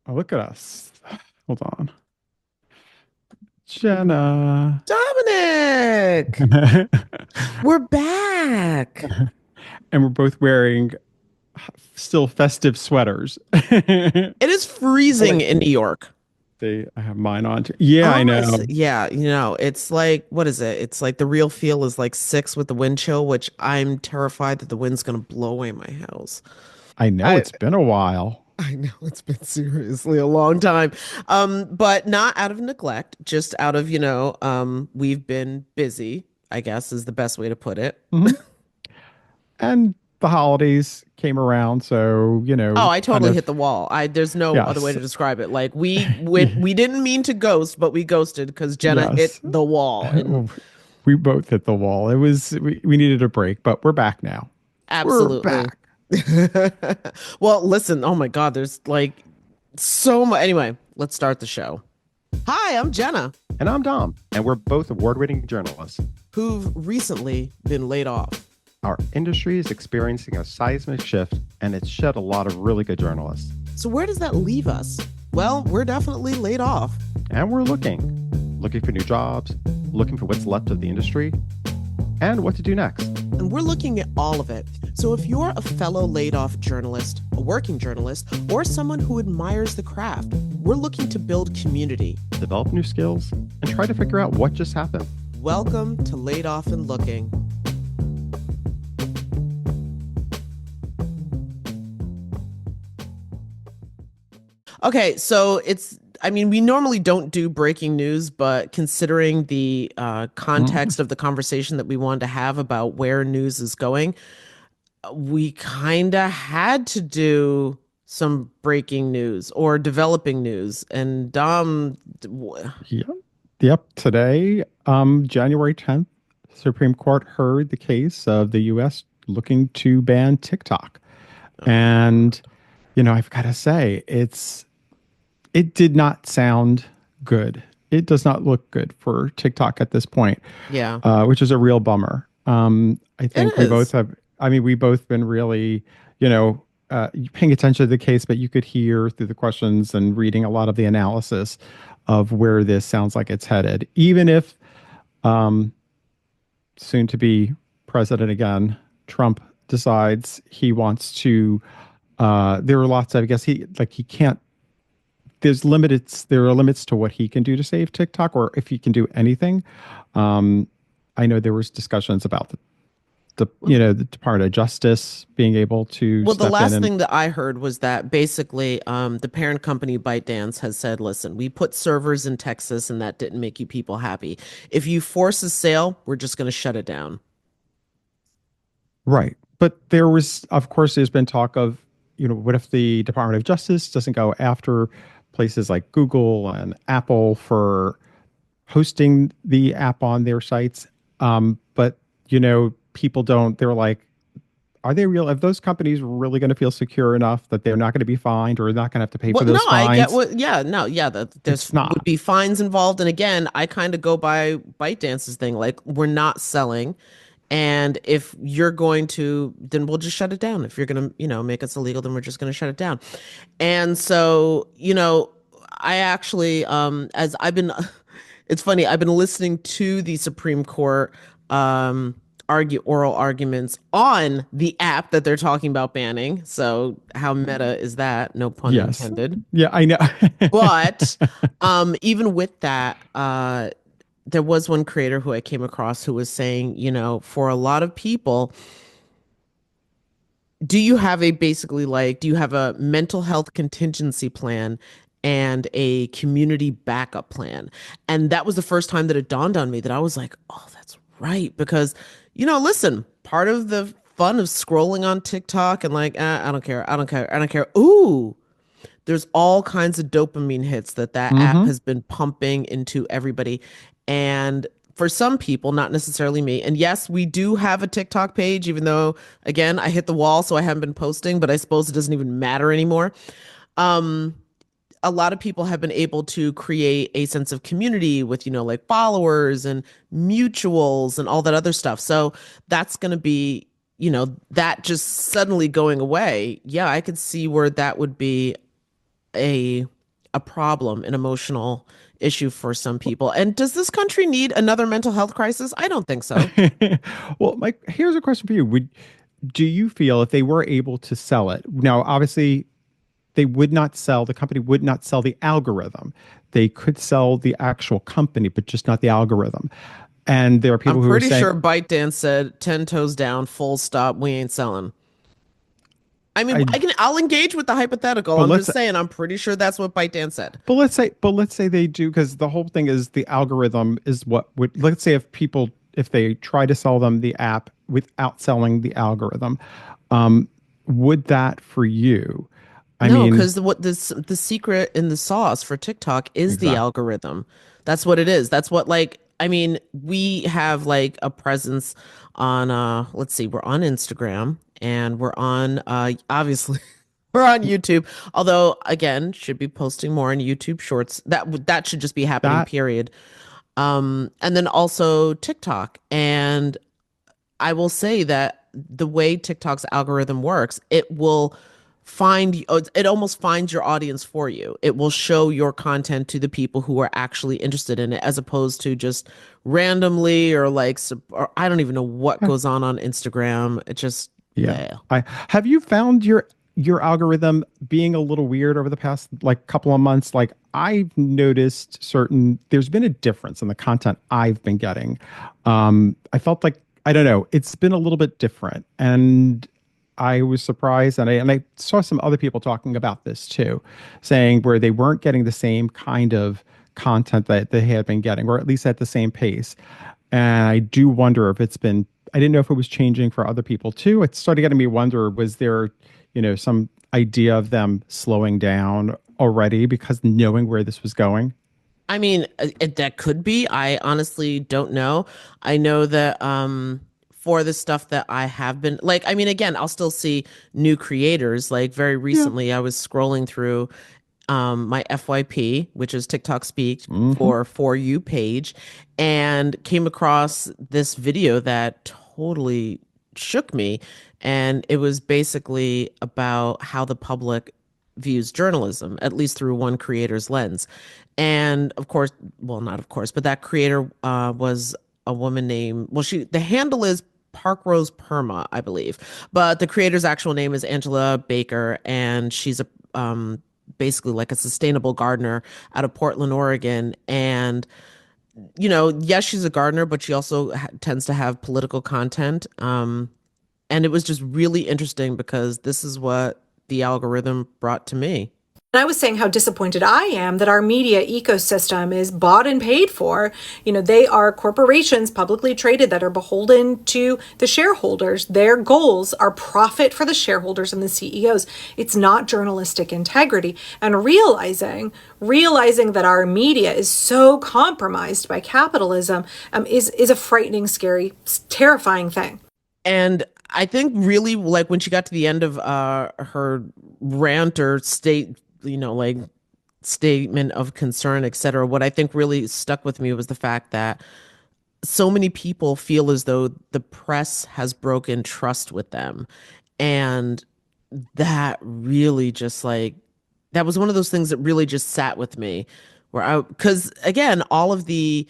Oh, look at us. Hold on. Jenna. Dominic, And we're back. we're both wearing still festive sweaters. I It is freezing like in New York. I have mine on too. Yeah, I know. Honestly, yeah, it's like, what is it? It's like the real feel is like 6 with the wind chill, which I'm terrified that the wind's gonna blow away my house. I know I it's been a while. I know it's been seriously a long time. But not out of neglect, just out of, we've been busy, I guess is the best way to put it. Hmm. And the holidays came around, so, Oh, I kind totally of, hit the wall. There's no other way yes. to describe it. Like we didn't mean to ghost, but we ghosted because Jenna hit Yes. the wall. And We both hit the wall. We needed a break, but we're back now. We're absolutely. back. Well, listen, oh my God, there's like so much. Anyway, let's start the show. Hi, I'm Jenna, And I'm Dom, and we're both award-winning journalists. who've recently been laid off. Our industry is experiencing a seismic shift, and it's shed a lot of really good journalists. So where does that leave us? Well, we're definitely laid off. And we're looking for new jobs, looking for what's left of the industry, and what to do next. And we're looking at all of it. So if you're a fellow laid off journalist, a working journalist, or someone who admires the craft, we're looking to build community. Develop new skills, and try to figure out what just happened. Welcome to Laid Off and Looking. Okay, so I mean, we normally don't do breaking news, but considering the Mm, context of the conversation that we wanted to have about where news is going, we kind of had to do some breaking news or developing news. And yep. Yep. Today, January 10th, Supreme Court heard the case of the U.S. looking to ban TikTok. And, I've got to say, it did not sound good. It does not look good for TikTok at this point, yeah, which is a real bummer. I it think we both is. have, I mean, we both been really, paying attention to the case, but you could hear through the questions and reading a lot of the analysis of where this sounds like it's headed. Even if um, soon to be president again, Trump decides he wants to, there are lots of, I guess he can't there are limits to what he can do to save TikTok or if he can do anything. Um, I know there was discussions about the Department of Justice being able to Well, the step in last and thing that I heard was that basically the parent company ByteDance has said, listen, we put servers in Texas and that didn't make you people happy. If you force a sale, we're just going to shut it down. right. But there was, of course, there's been talk of, what if the Department of Justice doesn't go after places like Google and Apple for hosting the app on their sites? But people don't. They're like, are they real? Are those companies really going to feel secure enough that they're not going to be fined or not going to have to pay for Well, no, those I get fines? what, yeah, no, yeah, there's It's would not. be fines involved. And again, I kind of go by ByteDance's thing. Like, we're not selling. And if you're going to, then we'll just shut it down. If you're going to, make us illegal, then we're just going to shut it down. And so, I actually, as I've been, it's funny, I've been listening to the Supreme Court argue oral arguments on the app that they're talking about banning. So how meta is that? No pun Yes. intended. Yeah, I know. But even with that, there was one creator who I came across who was saying, for a lot of people, do you have a mental health contingency plan and a community backup plan? And that was the first time that it dawned on me that I was like, oh, that's right. Because, listen, part of the fun of scrolling on TikTok and like, I don't care, I don't care, I don't care. Ooh, there's all kinds of dopamine hits that app Hmm. has been pumping into everybody. And for some people, not necessarily me. And yes, we do have a TikTok page, even though, again, I hit the wall, so I haven't been posting, but I suppose it doesn't even matter anymore. Um, a lot of people have been able to create a sense of community with, like followers and mutuals and all that other stuff. So that's going to be, that just suddenly going away. Yeah, I could see where that would be a a problem, an emotional issue for some people. And does this country need another mental health crisis? I don't think so. Well, Mike, here's a question for you. Do you feel if they were able to sell it? Now, obviously, the company would not sell the algorithm. They could sell the actual company, but just not the algorithm. And there are I'm people who are pretty saying, sure ByteDance said 10 toes down, full stop, we ain't selling. I mean, I, I'll engage with the hypothetical. but I'm let's just saying, I'm pretty sure that's what ByteDance said. but let's say they do, because the whole thing is the algorithm is what would, let's say if they try to sell them the app without selling the algorithm, um, would that for you? I No, mean, because the secret in the sauce for TikTok is the exactly. algorithm. That's what it is. That's what like I mean, we have like a presence on let's see, we're on Instagram and we're on obviously we're on YouTube. Although again, should be posting more on YouTube Shorts. That should just be happening, That period. And then also TikTok. And I will say that the way TikTok's algorithm works, it will it almost finds your audience for you. It will show your content to the people who are actually interested in it, as opposed to just randomly or like, or I don't even know what goes on Instagram. It just, Yeah. bleh. I have you found your algorithm being a little weird over the past like couple of months? Like I've noticed there's been a difference in the content I've been getting. I felt like I don't know, it's been a little bit different. And I was surprised, and I saw some other people talking about this too, saying where they weren't getting the same kind of content that they had been getting, or at least at the same pace. And I do wonder if I didn't know if it was changing for other people too. It started getting me wonder, was there, some idea of them slowing down already because knowing where this was going? I mean, that could be. I honestly don't know. I know that for the stuff that I have been like, I mean, again, I'll still see new creators. Like very Yeah. recently, I was scrolling through my FYP, which is TikTok Speak Hmm. for You page, and came across this video that totally shook me. And it was basically about how the public views journalism, at least through one creator's lens. And of course, well, not of course, but that creator was a woman named, well, the handle is Park Rose Perma, I believe. But the creator's actual name is Angela Baker, and she's a basically like a sustainable gardener out of Portland, Oregon. And, yes, she's a gardener, but she also tends to have political content. And it was just really interesting because this is what the algorithm brought to me. And I was saying how disappointed I am that our media ecosystem is bought and paid for. They are corporations publicly traded that are beholden to the shareholders. Their goals are profit for the shareholders and the CEOs. It's not journalistic integrity. And realizing that our media is so compromised by capitalism is a frightening, scary, terrifying thing. And I think really like when she got to the end of her rant or like statement of concern, etc., what I think really stuck with me was the fact that so many people feel as though the press has broken trust with them. And that really just like that was one of those things that really just sat with me because again, all of the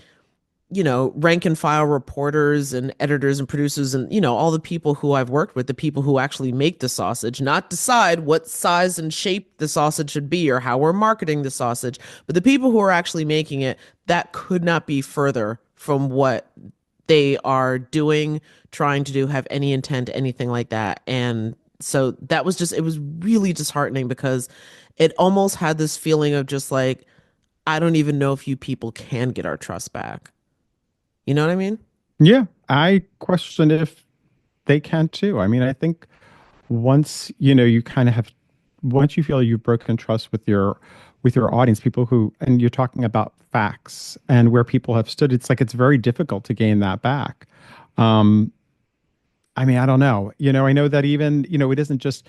rank and file reporters and editors and producers and, all the people who I've worked with, the people who actually make the sausage, not decide what size and shape the sausage should be or how we're marketing the sausage, but the people who are actually making it, that could not be further from what they are doing, trying to do, have any intent, anything like that. And so that was it was really disheartening because it almost had this feeling of just like, I don't even know if you people can get our trust back. You know what I mean? Yeah. I question if they can too. I mean, I think once, you kind of have, once you feel you've broken trust with your audience, people who, and you're talking about facts and where people have stood, it's like it's very difficult to gain that back. Um, I mean, I don't know. I know that even, it isn't just,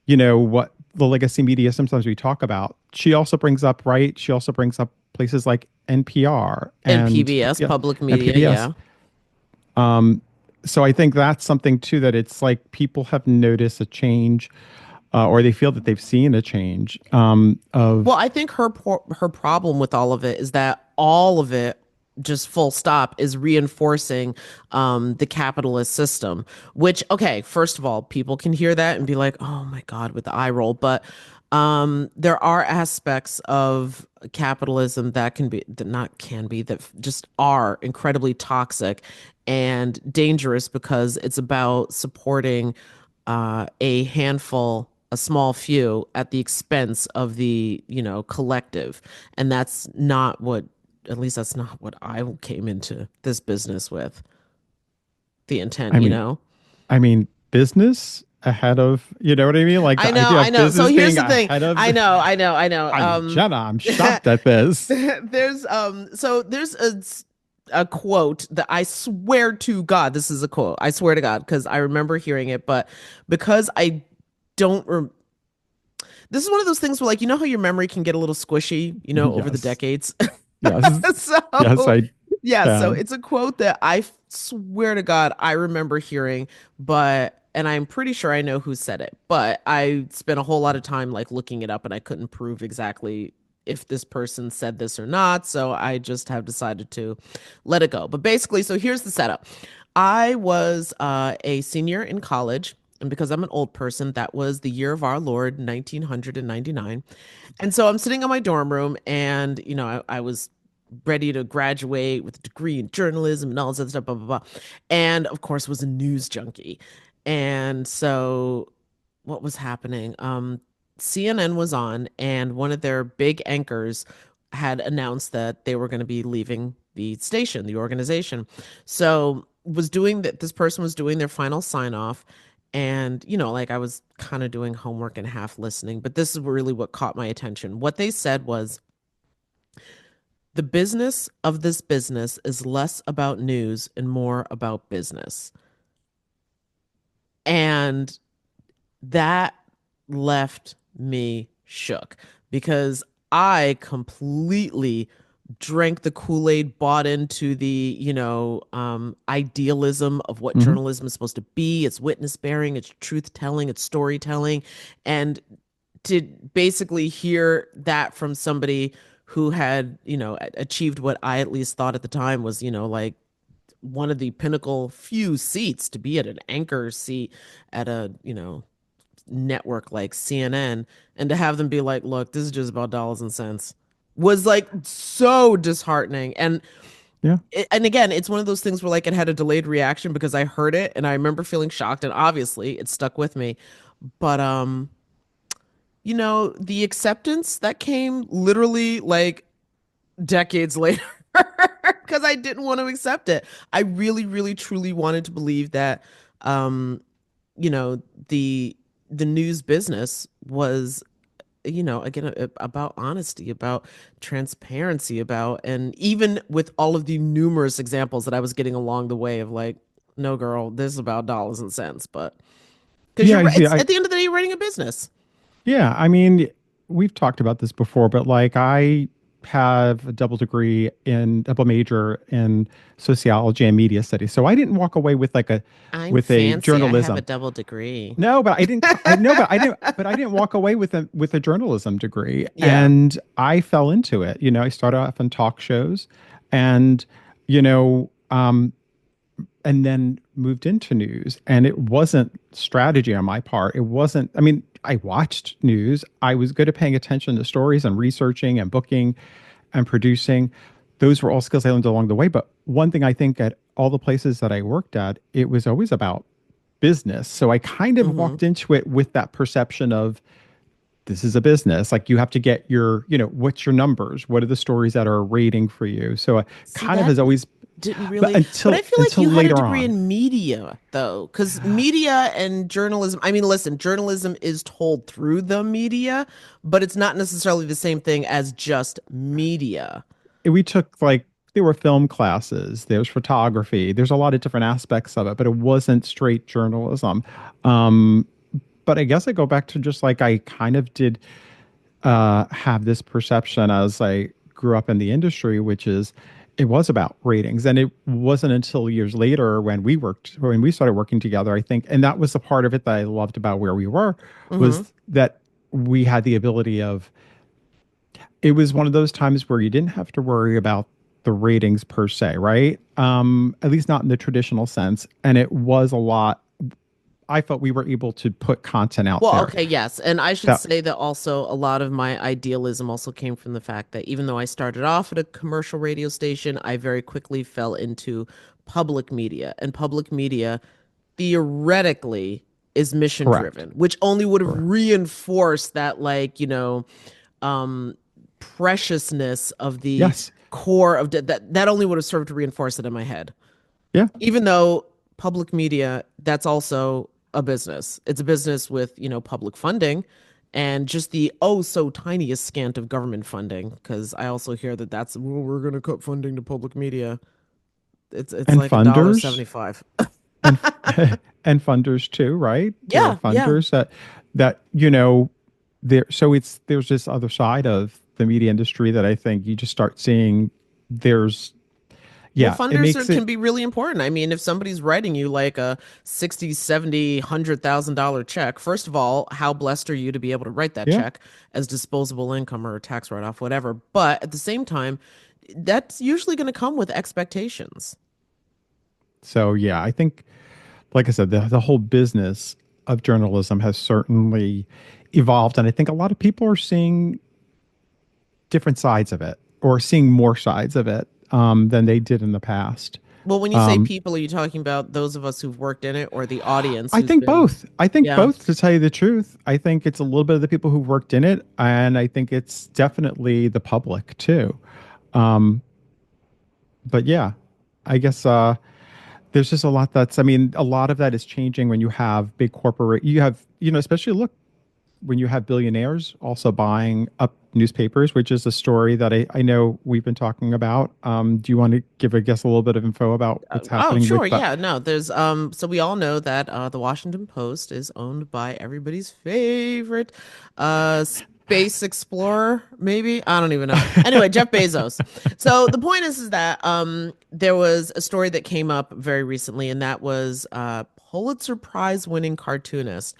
what the legacy media sometimes we talk about. She also brings up, right? She also brings up places like NPR And and PBS, yeah, public and media, PBS. yeah. So I think that's something too, that it's like people have noticed a change. or they feel that they've seen a change Well, of. I think her problem with all of it is that all of it, just full stop, is reinforcing the capitalist system. Which, okay, first of all, people can hear that and be like, "Oh my God," with the eye roll. But there are aspects of capitalism that can be, that not can be, that just are incredibly toxic and dangerous because it's about supporting a handful, a small few, at the expense of the, collective. And that's not what, at least that's not what I came into this business with, the intent, I mean, business ahead of, you know what I mean? Like I the know, idea I of know. So business here's being the thing. ahead of. I know. I mean, Jenna, I'm shocked at this. There's a quote that I swear to God, this is a quote. I swear to God, because I remember hearing it, but because I don't this is one of those things where, like, how your memory can get a little squishy, over the Yes, decades. yes, yes, So, I yeah, so can. it's a quote that I swear to God I remember hearing, and I'm pretty sure I know who said it, but I spent a whole lot of time like looking it up and I couldn't prove exactly if this person said this or not. So I just have decided to let it go. But basically, so here's the setup. I was a senior in college. And because I'm an old person, that was the year of our Lord, 1999. And so I'm sitting in my dorm room and, I was ready to graduate with a degree in journalism and all this other stuff, blah, blah, blah. And of course, was a news junkie. And so what was happening? CNN was on, and one of their big anchors had announced that they were going to be leaving the station, the organization. So was doing that. This person was doing their final sign off. And, like I was kind of doing homework and half listening, but this is really what caught my attention. What they said was, the business of this business is less about news and more about business. And that left me shook because I completely drank the Kool-Aid, bought into the, idealism of what Hmm. journalism is supposed to be. It's witness bearing, it's truth telling, it's storytelling. And to basically hear that from somebody who had, achieved what I at least thought at the time was, like one of the pinnacle few seats to be at an anchor seat at a, network like CNN, and to have them be like, look, this is just about dollars and cents, was like so disheartening. Yeah. And again, it's one of those things where like it had a delayed reaction because I heard it and I remember feeling shocked and obviously it stuck with me. But the acceptance that came literally like decades later because I didn't want to accept it. I really, really, truly wanted to believe that, um, you know, the the news business was, again, about honesty, about transparency, about, and even with all of the numerous examples that I was getting along the way of like, no, girl, this is about dollars and cents, but because Yeah, I see. it's at the end of the day, you're running a business. Yeah, I mean, we've talked about this before, but like I have a double major in sociology and media studies. So I didn't walk away with I'm with a fancy. I have a journalism. double degree. No, but I didn't I know but I didn't walk away with a journalism degree. Yeah. And I fell into it. You know, I started off on talk shows and you know, and then moved into news. And it wasn't strategy on my part. It wasn't, I mean, I watched news. I was good at paying attention to stories and researching and booking and producing. Those were all skills I learned along the way. But one thing I think at all the places that I worked at, it was always about business. So I kind of Hmm. walked into it with that perception of this is a business. Like you have to get your, what's your numbers? What are the stories that are rating for you? So I See, kind of that has always, didn't but really, but I feel like until you had a later degree on. in media though, because media and journalism, I mean, listen, journalism is told through the media, but it's not necessarily the same thing as just media. We took like there were film classes, there's photography, there's a lot of different aspects of it, but it wasn't straight journalism. Um, but I guess I go back to just like I kind of did have this perception as I grew up in the industry, which is it was about ratings, and it wasn't until years later when we started working together, I think, and that was the part of it that I loved about where we were, Hmm. was that we had the ability of, it was one of those times where you didn't have to worry about the ratings per se, right? At least not in the traditional sense. And it was a lot. I felt we were able to put content out Well, there okay, yes. And I should that, say that also a lot of my idealism also came from the fact that even though I started off at a commercial radio station, I very quickly fell into public media. And public media theoretically is mission correct. driven, which only would have Correct. reinforced that, like, um preciousness of the Yes. core of that only would have served to reinforce it in my head. Yeah. Even though public media, that's also a business. It's a business with, public funding and just the oh so tiniest scant of government funding. Because I also hear that well, we're going to cut funding to public media. It's And like a dollar funders 75. and and funders too, right? There are Yeah, yeah. funders that there. So there's this other side of the media industry that I think you just start seeing. There's Well, yeah, it funders makes can it be really important. I mean, if somebody's writing you like a 60, 70, $100,000 check, first of all, how blessed are you to be able to write that yeah. check as disposable income or a tax write-off, whatever. But at the same time, that's usually going to come with expectations. So yeah, I think, like I said, the whole business of journalism has certainly evolved, and I think a lot of people are seeing different sides of it, or seeing more sides of it than they did in the past. Well, when you say Um, people, are you talking about those of us who've worked in it or the audience I who's think been, both. I think yeah. both, to tell you the truth. I think it's a little bit of the people who worked in it, and I think it's definitely the public too. Um, but yeah, I guess there's just a lot that's, I mean, a lot of that is changing when you have big corporate, you have, especially look, when you have billionaires also buying up newspapers, which is a story that I know we've been talking about. Do you want to give, I guess, a little bit of info about what's Oh, happening sure. with that? Yeah, no, there's so we all know that the Washington Post is owned by everybody's favorite space explorer, maybe. I don't even know. Anyway, Jeff Bezos. So the point is that there was a story that came up very recently, and that was Pulitzer Prize winning cartoonist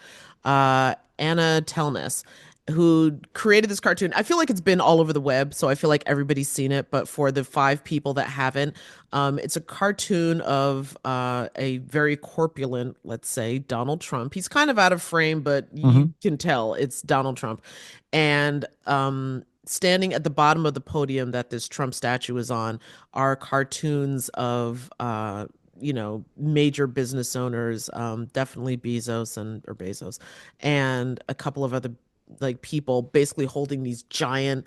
Anna Telnis, who created this cartoon. I feel like it's been all over the web, so I feel like everybody's seen it. But for the five people that haven't, it's a cartoon of a very corpulent, let's say, Donald Trump. He's kind of out of frame, but Hmm. you can tell it's Donald Trump. And standing at the bottom of the podium that this Trump statue is on are cartoons of major business owners, definitely Bezos and a couple of other like people basically holding these giant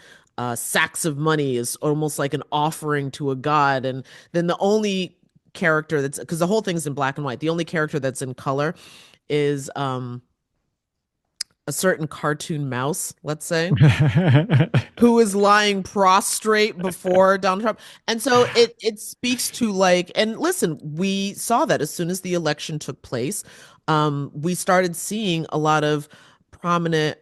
sacks of money is almost like an offering to a god. And then the only character that's, because the whole thing's in black and white, the only character that's in color is a certain cartoon mouse, let's say, who is lying prostrate before Donald Trump. And so it speaks to like, and listen, we saw that as soon as the election took place, we started seeing a lot of prominent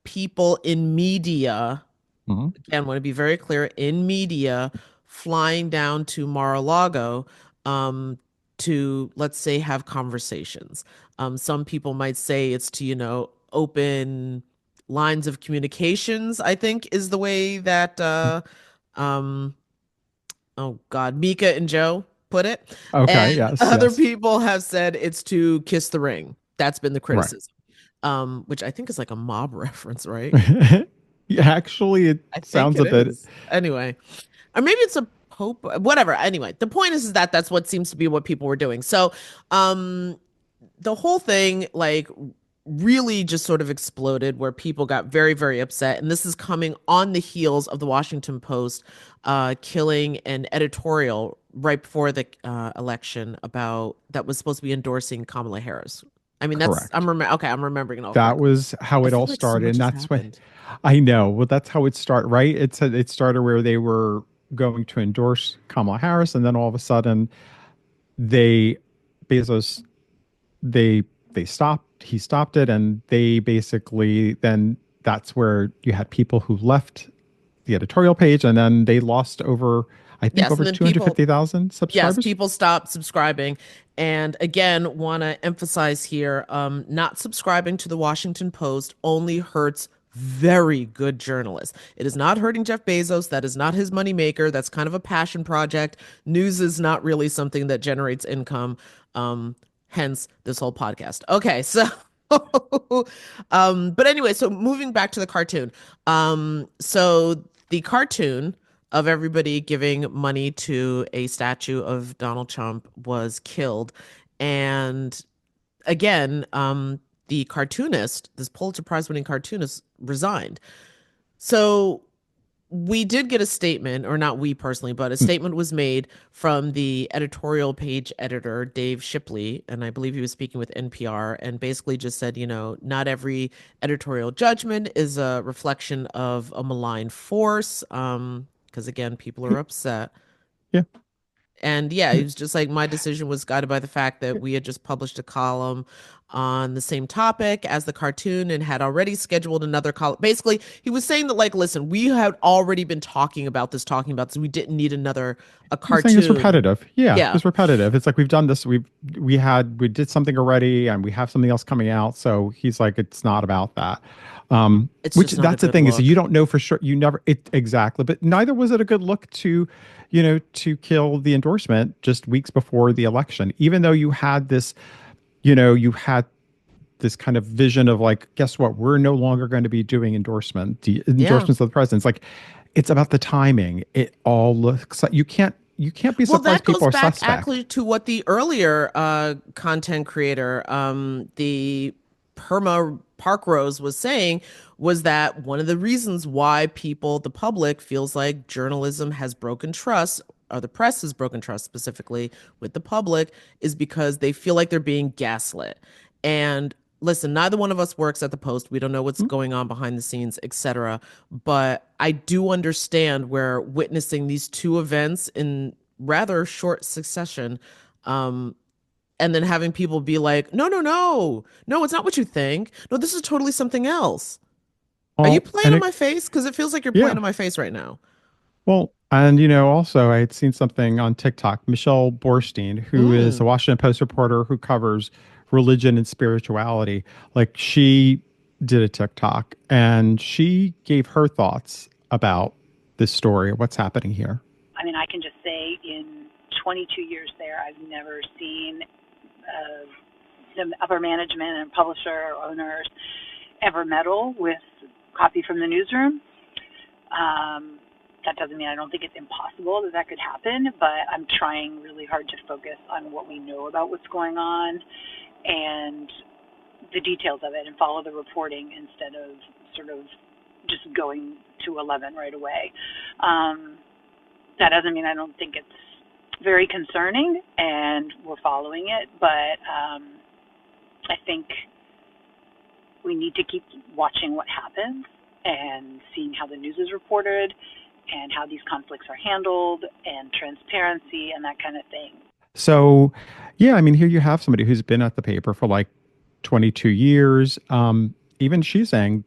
people in media. Hmm. Again, want to be very clear, in media, flying down to Mar-a-Lago um, to, let's say, have conversations. Some people might say it's to, open lines of communications, I think is the way that um oh God, Mika and Joe put it. Okay. And Yes. other Yes. people have said it's to kiss the ring. That's been the Right. criticism. Which I think is like a mob reference, right? Yeah, actually, it I think sounds it a bit. is. Anyway, or maybe it's a pope, whatever. Anyway, the point is that that's what seems to be what people were doing. So, the whole thing, like, really just sort of exploded where people got very, very upset. And this is coming on the heels of the Washington Post killing an editorial right before the election about that was supposed to be endorsing Kamala Harris. I mean, Correct. okay, I'm remembering it all That correctly. was how I it feel all like so started, much and has that's when happened. I know. Well, that's how it started, right? It started where they were going to endorse Kamala Harris, and then all of a sudden, they Bezos they they stopped. He stopped it, and they basically then that's where you had people who left the editorial page, and then they lost over. I think Yes, over and then 250,000 yes, subscribers. people stopped subscribing. And again, want to emphasize here, not subscribing to the Washington Post only hurts very good journalists. It is not hurting Jeff Bezos. That is not his moneymaker. That's kind of a passion project. News is not really something that generates income. Hence this whole podcast. Okay, so but anyway, so moving back to the cartoon. So the cartoon of everybody giving money to a statue of Donald Trump was killed. And again, the cartoonist, this Pulitzer Prize winning cartoonist, resigned. So we did get a statement, or not we personally, but a statement was made from the editorial page editor, Dave Shipley, and I believe he was speaking with NPR, and basically just said, not every editorial judgment is a reflection of a malign force, because again, people are upset. Yeah. And yeah, he was just like, my decision was guided by the fact that we had just published a column on the same topic as the cartoon and had already scheduled another column. Basically, he was saying that, like, listen, we had already been talking about this. We didn't need a You're saying it's cartoon. repetitive. Yeah, Yeah. it's repetitive. It's like we've done this. We did something already, and we have something else coming out. So he's like, it's not about that. It's Which just not a that's the good thing is look. you don't know for sure. You never exactly, but neither was it a good look to, to kill the endorsement just weeks before the election. Even though you had this, you had this kind of vision of like, guess what? We're no longer going to be doing endorsements of the president. It's like, it's about the timing. It all looks like you can't be Well, surprised that goes people are back suspect. actually to what the earlier content creator, the Perma Parkrose, was saying, was that one of the reasons why the public feels like journalism has broken trust, or the press has broken trust specifically with the public, is because they feel like they're being gaslit. And listen, neither one of us works at the Post. We don't know what's going on behind the scenes, etc. But I do understand where witnessing these two events in rather short succession, and then having people be like, no, it's not what you think. No, this is totally something else. Are you playing in my face? Because it feels like you're playing in my face right now. Well, and also I had seen something on TikTok. Michelle Borstein, who is a Washington Post reporter who covers religion and spirituality, like she did a TikTok and she gave her thoughts about this story, what's happening here. I mean, I can just say in 22 years there, I've never seen the upper management and publisher or owners ever meddle with copy from the newsroom. That doesn't mean I don't think it's impossible that could happen, but I'm trying really hard to focus on what we know about what's going on and the details of it and follow the reporting instead of sort of just going to 11 right away. That doesn't mean I don't think it's very concerning and we're following it, but I think we need to keep watching what happens and seeing how the news is reported and how these conflicts are handled and transparency and that kind of thing. So, yeah, I mean, here you have somebody who's been at the paper for like 22 years. Even she's saying,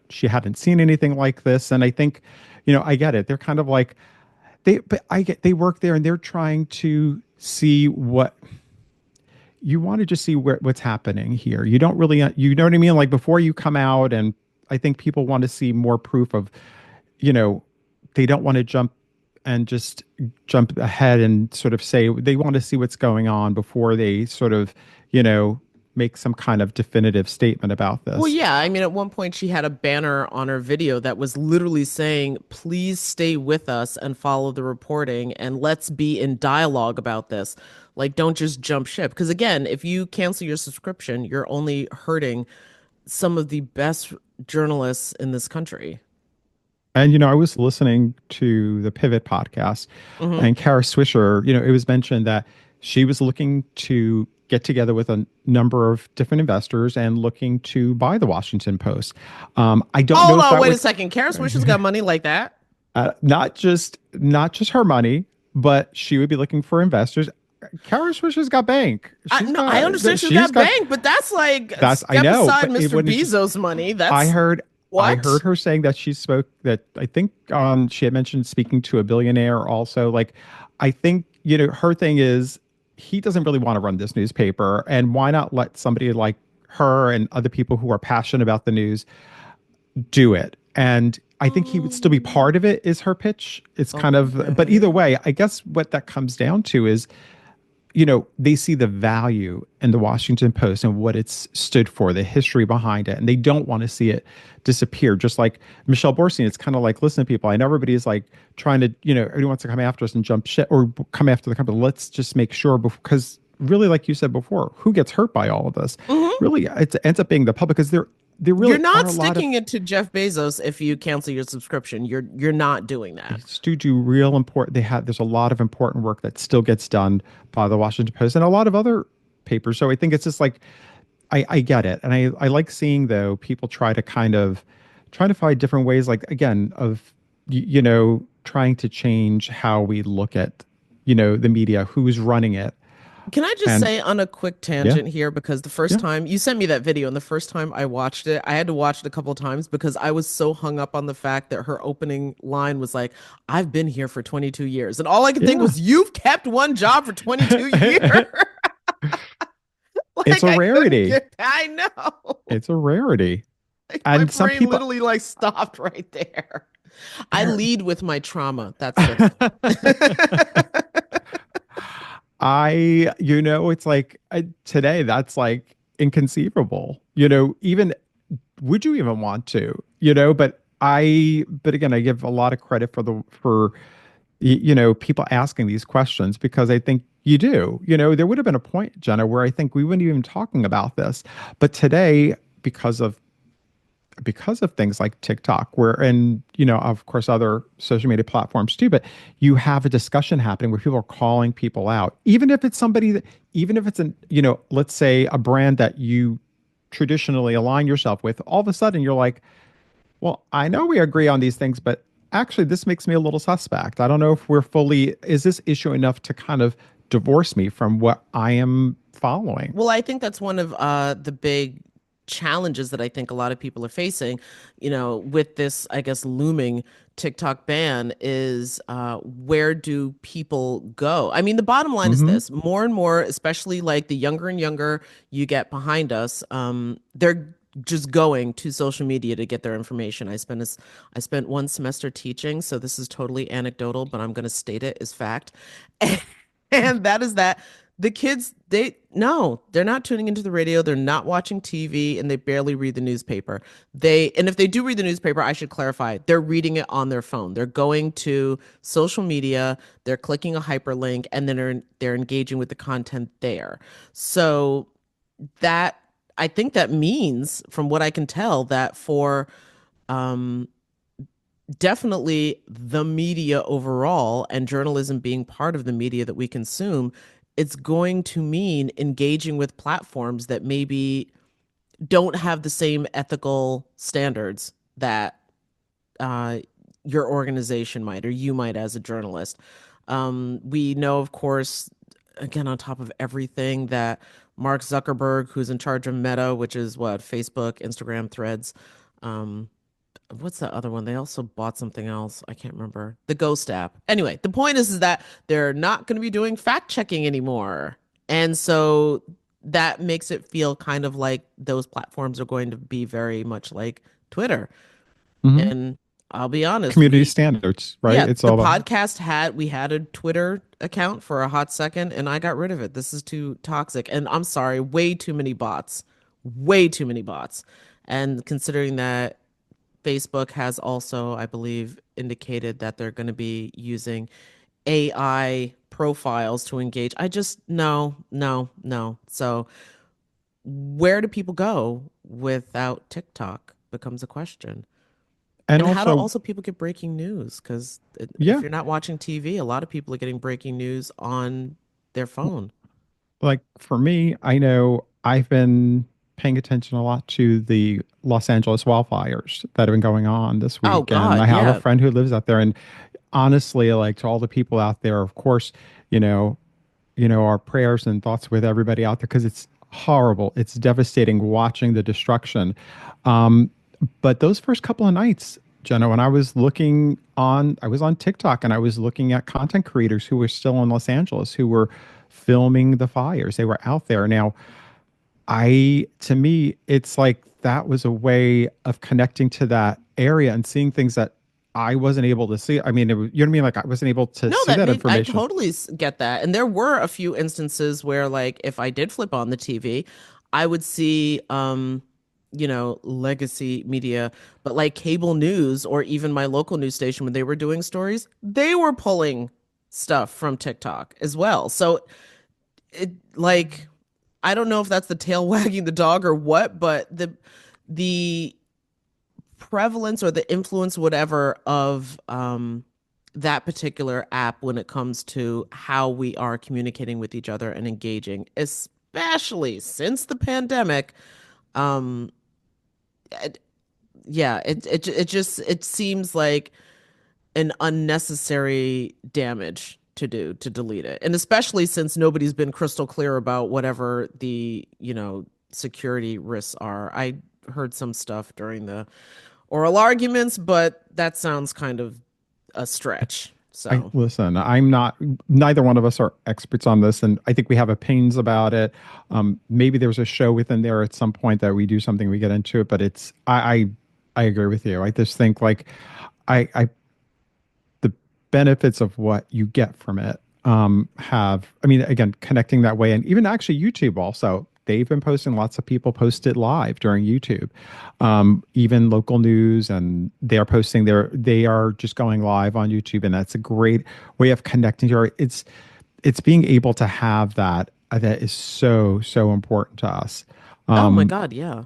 she hadn't seen anything like this. And I think, I get it. They're kind of like, they work there and they're trying to see what you want to just see what's happening here. You don't really, you know what I mean? Like before you come out, and I think people want to see more proof of, they don't want to jump ahead and sort of say they want to see what's going on before they sort of, make some kind of definitive statement about this. Well, yeah. I mean, at one point she had a banner on her video that was literally saying, please stay with us and follow the reporting and let's be in dialogue about this. Like, don't just jump ship. Because again, if you cancel your subscription, you're only hurting some of the best journalists in this country. And, I was listening to the Pivot podcast and Kara Swisher, it was mentioned that she was looking to get together with a number of different investors and looking to buy the Washington Post. I don't know. Hold on, wait a second. Kara Swisher's got money like that? Not just her money, but she would be looking for investors. Kara Swisher's got bank. I understand she's got bank, but that's like I know, aside but Mr. Bezos' money. That's I heard I heard What? her saying that she spoke that I think she had mentioned speaking to a billionaire also. Like, I think, her thing is he doesn't really want to run this newspaper, and why not let somebody like her and other people who are passionate about the news do it? And I think he would still be Um, part of it, is her pitch. It's kind of, but either okay. way, I guess what that comes down to is, they see the value in the Washington Post and what it's stood for, the history behind it, and they don't want to see it disappear. Just like Michelle Borstein, it's kind of like, listen, people, I know everybody's like trying to, everybody wants to come after us and jump shit or come after the company. Let's just make sure, because really, like you said before, who gets hurt by all of this? Mhm. Really, it ends up being the public, because there You're really are not a lot of sticking it to Jeff Bezos if you cancel your subscription. You're not doing that. still do real important. There's a lot of important work that still gets done by the Washington Post and a lot of other papers. So I think it's just like, I get it. And I like seeing, though, people trying to find different ways, like, again, of, trying to change how we look at, the media, who's running it. Can I just And say on a quick yeah, tangent here, because the first yeah, time you sent me that video and the first time I watched it, I had to watch it a couple of times because I was so hung up on the fact that her opening line was like, I've been here for 22 years. And all I could think yeah. was, you've kept one job for 22 years. It's Like a I couldn't rarity. get, I know. It's a rarity. Like my And some brain people, literally like stopped right there. I lead with my trauma. That's it. it's like, today, that's like inconceivable. Even would you even want to? But again, I give a lot of credit for people asking these questions, because I think you do. There would have been a point, Jenna, where I think we wouldn't even talking about this, but today, because of things like TikTok, where, and of course other social media platforms too, but you have a discussion happening where people are calling people out, even if it's somebody that, even if it's an, let's say a brand that you traditionally align yourself with, all of a sudden you're like, well, I know we agree on these things, but actually this makes me a little suspect. I don't know if is this issue enough to kind of divorce me from what I am following? Well, I think that's one of the big challenges that I think a lot of people are facing, with this, I guess, looming TikTok ban is where do people go? I mean, the bottom line is Hmm. this: more and more, especially like the younger and younger you get behind us, they're just going to social media to get their information. I spent one semester teaching, so this is totally anecdotal, but I'm going to state it as fact. And that is that the kids, they're not tuning into the radio, they're not watching TV, and they barely read the newspaper. And if they do read the newspaper, I should clarify, they're reading it on their phone. They're going to social media, they're clicking a hyperlink, and then they're engaging with the content there. So that I think that means, from what I can tell, that for um definitely the media overall and journalism being part of the media that we consume, it's going to mean engaging with platforms that maybe don't have the same ethical standards that uh, your organization might, or you might as a journalist. We know, of course, again, on top of everything, that Mark Zuckerberg, who's in charge of Meta, which is what, Facebook, Instagram, Threads, um, what's that other one? They also bought something else. I can't remember. The Ghost app. Anyway, the point is that they're not going to be doing fact checking anymore. And so that makes it feel kind of like those platforms are going to be very much like Twitter. Hmm. And I'll be honest, Community standards, right? yeah, It's the all about. podcast we had a Twitter account for a hot second and I got rid of it. This is too toxic. And I'm sorry, way too many bots. Way too many bots. And considering that Facebook has also, I believe, indicated that they're going to be using AI profiles to engage. I just, no, no, no. So, where do people go without TikTok becomes a question. And And how do also, also people get breaking news? Because if yeah, you're not watching TV, a lot of people are getting breaking news on their phone. like for me, I know I've been paying attention a lot to the Los Angeles wildfires that have been going on this Oh, week. And I God, have a yeah. friend who lives out there. And honestly, like, to all the people out there, of course, you know, our prayers and thoughts with everybody out there, because it's horrible. It's devastating watching the destruction. Um, But those first couple of nights, Jenna, when I was on TikTok and I was looking at content creators who were still in Los Angeles who were filming the fires. They were out there. Now, to me, it's like that was a way of connecting to that area and seeing things that I wasn't able to see. I mean, you know what I mean? Like I wasn't able to No, see that I information. totally get that. And there were a few instances where, like, if I did flip on the TV, I would see, legacy media, but like cable news or even my local news station when they were doing stories, they were pulling stuff from TikTok as well. So it like I don't know if that's the tail wagging the dog or what, but the prevalence or the influence, whatever, of that particular app when it comes to how we are communicating with each other and engaging, especially since the pandemic. Um, it, yeah, it seems like an unnecessary damage to do to delete it, and especially since nobody's been crystal clear about whatever the security risks are. I heard some stuff during the oral arguments, but that sounds kind of a stretch. I So, listen, I'm not, neither one of us are experts on this, and I think we have opinions about it. Maybe there's a show within there at some point that we do something, we get into it, but I agree with you. I just think like, I the benefits of what you get from it I mean, again, connecting that way, and even actually YouTube also, they've been posting, lots of people post it live during YouTube, even local news, and they are just going live on YouTube, and that's a great way of connecting to it's being able to have that, that is so important to us. oh my um God, yeah.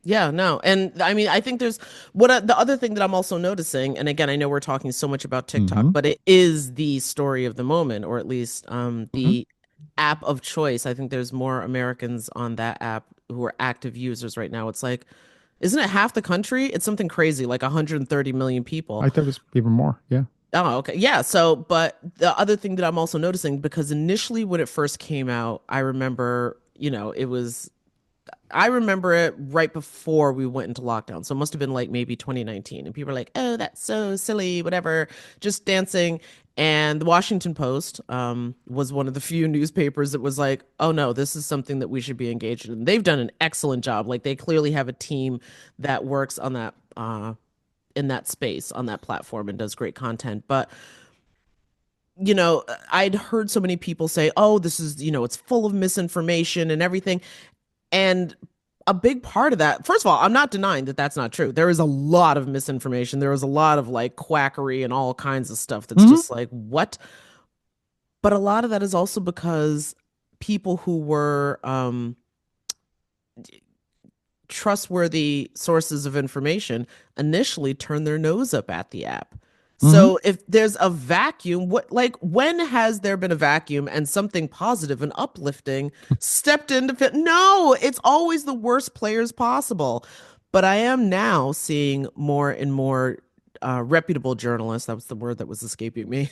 Yeah, no. And I mean, I think there's the other thing that I'm also noticing, and again, I know we're talking so much about TikTok, mhm, but it is the story of the moment, or at least mhm. the app of choice. I think there's more Americans on that app who are active users right now. It's like, isn't it half the country? It's something crazy, like 130 million people. I thought it was even more, yeah. Oh, okay. Yeah. So, but the other thing that I'm also noticing, because initially when it first came out, I remember, I remember it right before we went into lockdown. So it must have been like maybe 2019. And people were like, oh, that's so silly, whatever, just dancing. And the Washington Post was one of the few newspapers that was like, oh, no, this is something that we should be engaged in. They've done an excellent job. Like they clearly have a team that works on that, in that space, on that platform, and does great content. But I'd heard so many people say, oh, this is, it's full of misinformation and everything. And a big part of that, first of all, I'm not denying that that's not true. There is a lot of misinformation. There is a lot of like quackery and all kinds of stuff that's Mhm. just like, what? But a lot of that is also because people who were trustworthy sources of information initially turn their nose up at the app. Mhm. So if there's a vacuum, when has there been a vacuum and something positive and uplifting stepped in to fit? No, it's always the worst players possible. But I am now seeing more and more reputable journalists, that was the word that was escaping me,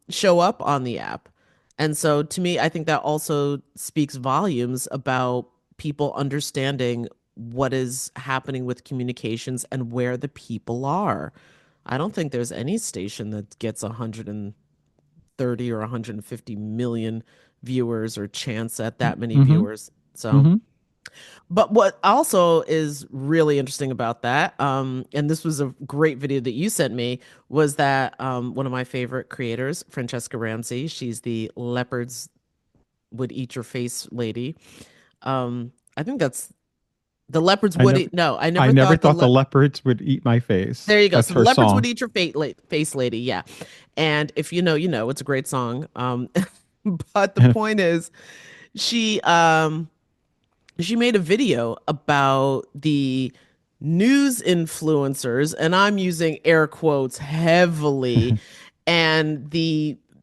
show up on the app. And so to me, I think that also speaks volumes about people understanding what is happening with communications and where the people are. I don't think there's any station that gets 130 or 150 million viewers or chance at that many Mhm. viewers. So, Mhm. but what also is really interesting about that, and this was a great video that you sent me, was that one of my favorite creators, Francesca Ramsey, she's the leopards would eat your face lady. I think that's the leopards I would never eat. No, I I never never thought the thought the leopards would eat my face. there you go. That's So the her leopards would song. eat your face lady. Yeah. And if you know, you know, it's a great song. But the point is, she um she made a video about the news influencers, and I'm using air quotes heavily, and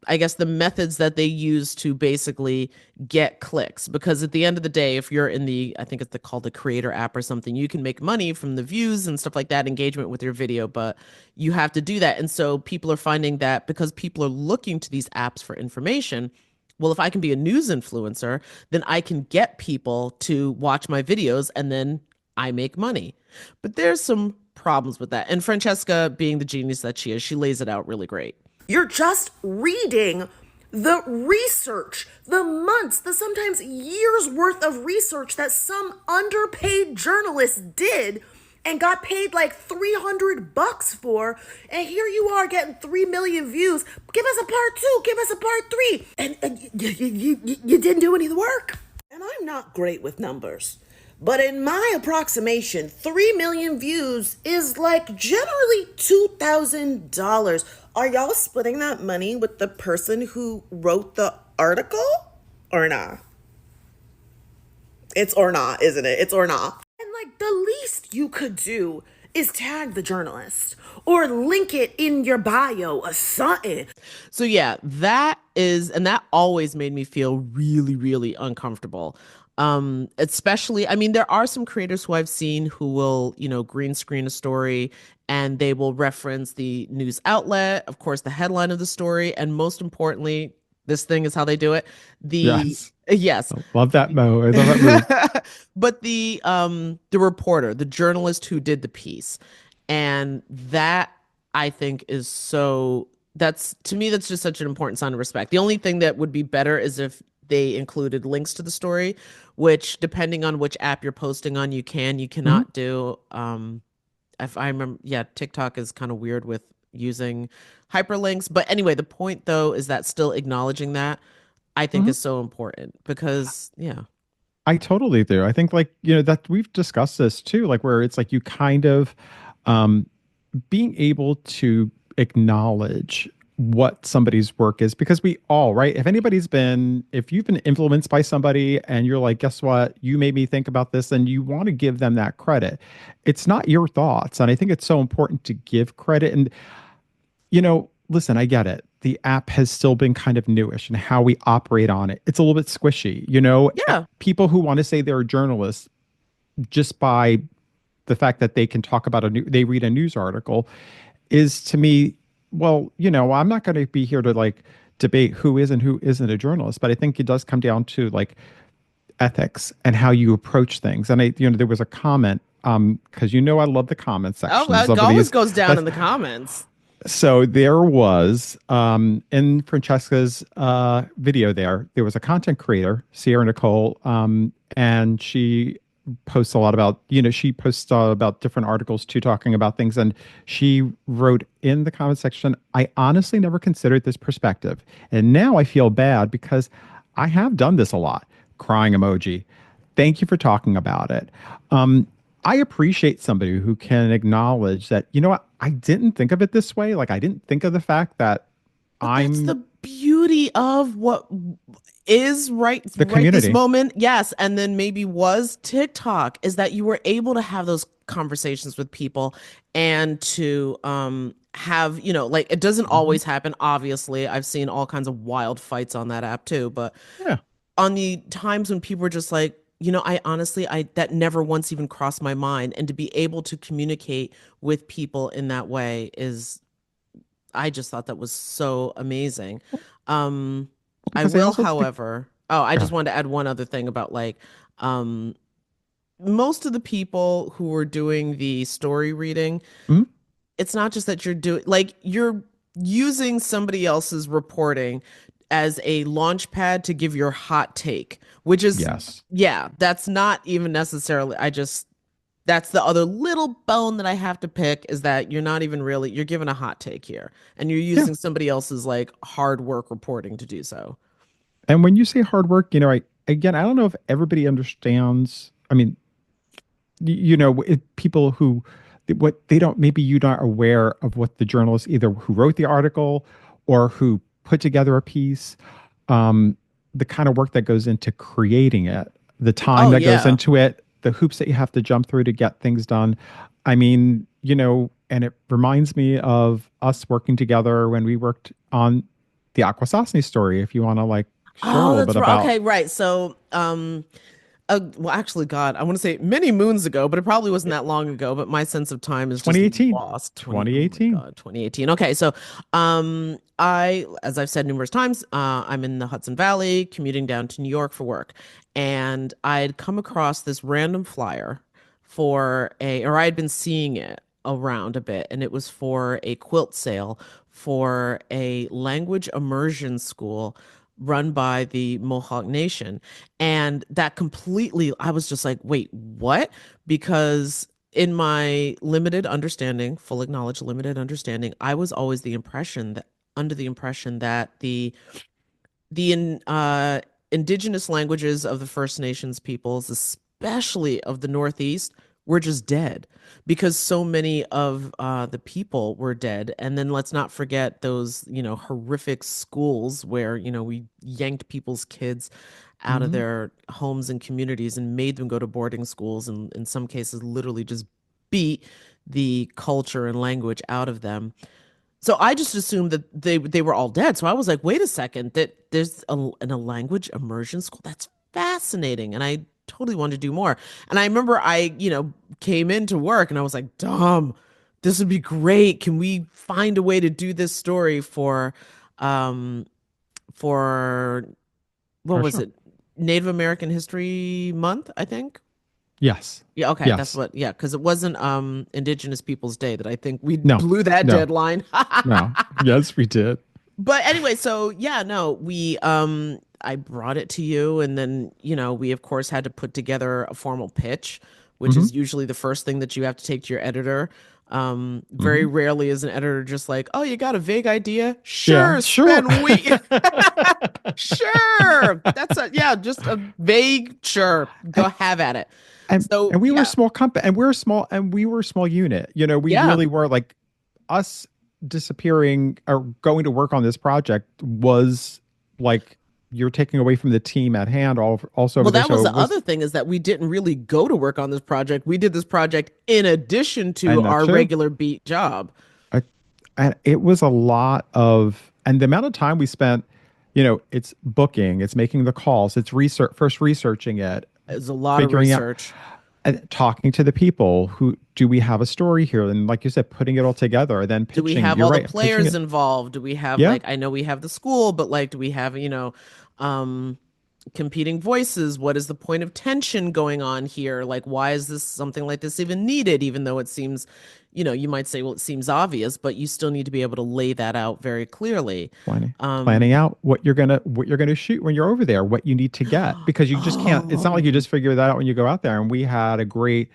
I guess the methods that they use to basically get clicks. Because at the end of the day, if you're in I think it's called the creator app or something, you can make money from the views and stuff like that, engagement with your video, but you have to do that. And so people are finding that because people are looking to these apps for information, well, if I can be a news influencer, then I can get people to watch my videos and then I make money. But there's some problems with that. And Francesca, being the genius that she is, she lays it out really great. You're just reading the research, the months, the sometimes years worth of research that some underpaid journalist did and got paid like $300 for. And here you are getting 3 million views. Give us a part two, give us a part three. And you didn't do any of the work. And I'm not great with numbers. But in my approximation, 3 million views is like generally $2,000. Are y'all splitting that money with the person who wrote the article? Or not? It's or not, isn't it? It's or not. And like the least you could do is tag the journalist or link it in your bio or something. So yeah, that is, and that always made me feel really, really uncomfortable. Especially, I mean, there are some creators who I've seen who will, green screen a story and they will reference the news outlet, of course, the headline of the story, and most importantly, this thing is how they do it. Yes. Yes. I love that Mo. I love that move. But the reporter, the journalist who did the piece, and that I think is so, that's, to me, that's just such an important sign of respect. The only thing that would be better is if they included links to the story, which depending on which app you're posting on, you cannot do. If I remember, yeah, TikTok is kind of weird with using hyperlinks. But anyway, the point though is that still acknowledging that I think is so important because yeah. I totally do. I think that we've discussed this too, like where it's like you kind of being able to acknowledge what somebody's work is, because we all, right? If you've been influenced by somebody and you're like, guess what? You made me think about this, and you want to give them that credit. It's not your thoughts. And I think it's so important to give credit. And, listen, I get it. The app has still been kind of newish and how we operate on it. It's a little bit squishy, Yeah. People who want to say they're journalists just by the fact that they can talk about they read a news article is, to me, well, I'm not going to be here to like debate who is and who isn't a journalist, but I think it does come down to like ethics and how you approach things. And there was a comment, because I love the comment section. Oh, it always goes down in the comments. So there was, in Francesca's video there was a content creator, Sierra Nicole, and she posts a lot about, she posts about different articles too, talking about things. And she wrote in the comment section, I honestly never considered this perspective. And now I feel bad because I have done this a lot. Crying emoji. Thank you for talking about it. I appreciate somebody who can acknowledge that, what, I didn't think of it this way. Like, I didn't think of the fact that That's the beauty of what is right this moment. Yes. And then maybe was TikTok, is that you were able to have those conversations with people and to have, like, it doesn't always happen. Obviously, I've seen all kinds of wild fights on that app too. But yeah, on the times when people were just like, I honestly, that never once even crossed my mind. And to be able to communicate with people in that way I just thought that was so amazing. I will, however, I just wanted to add one other thing about like, most of the people who were doing the story reading, it's not just that you're using somebody else's reporting as a launch pad to give your hot take, which is, that's not even necessarily, that's the other little bone that I have to pick, is that you're not even really, you're giving a hot take here and you're using somebody else's like hard work reporting to do so. And when you say hard work, I don't know if everybody understands. I mean, people who, maybe you're not aware of what the journalist, either who wrote the article or who put together a piece, the kind of work that goes into creating it, the time that goes into it, the hoops that you have to jump through to get things done. I mean, and it reminds me of us working together when we worked on the Akwesasne story, if you want to like share a little bit about. Okay, right. So, well, actually, God, I want to say many moons ago, but it probably wasn't that long ago. But my sense of time is 2018. Just lost. 2018. Oh my God, 2018. Okay, so, as I've said numerous times, I'm in the Hudson Valley, commuting down to New York for work, and I'd come across this random flyer or I had been seeing it around a bit, and it was for a quilt sale for a language immersion school run by the Mohawk Nation. And that completely, I was just like, wait, what? Because in my limited understanding, full acknowledged limited understanding, I was always under the impression that the indigenous languages of the First Nations peoples, especially of the Northeast, were just dead because so many of the people were dead. And then let's not forget those, horrific schools where, we yanked people's kids out of Hmm. their homes and communities and made them go to boarding schools, and in some cases, literally just beat the culture and language out of them. So I just assumed that they were all dead. So I was like, wait a second, that there's in a language immersion school. That's fascinating. And I totally wanted to do more. And I remember I, came into work and I was like, Dom, this would be great. Can we find a way to do this story um for what Oh, was sure. it? Native American History Month, I think. Yes. Yeah, okay, that's Yes. what, yeah, because it wasn't Indigenous Peoples Day that I think we No. blew that No. deadline. No. Yes, we did. But anyway, so yeah, no, we I brought it to you, and then, we of course had to put together a formal pitch, which Hmm. is usually the first thing that you have to take to your editor. Very Hmm. rarely is an editor just like, "Oh, you got a vague idea? Yeah, Sure, sure. spend week. Sure. That's a yeah, just a vague sure. Go and, have at it." and So, we were a yeah. small company, and we were a small unit. We Yeah. really were like us disappearing or going to work on this project was like you're taking away from the team at hand also over Well, there. that was So it the was, other thing, is that we didn't really go to work on this project. We did this project in addition to and that our too. regular beat job. I, and it was a lot of, and the amount of time we spent, it's booking, it's making the calls, it's research, first researching it, It was a lot of figuring out, research. and talking to the people who do we have a story here, and like you said, putting it all together, then Do we pitching. have You're all the right, pitching players it. involved? Do we have, Yeah, like, I know we have the school, but like, do we have, um, competing voices? What is the point of tension going on here? Like, why is this something like this even needed? Even though it seems, you might say, well, it seems obvious, but you still need to be able to lay that out very clearly. planning out what you're gonna shoot when you're over there, what you need to get, because you just can't. It's not like you Oh, just figure that out when you go out there. And we had a great,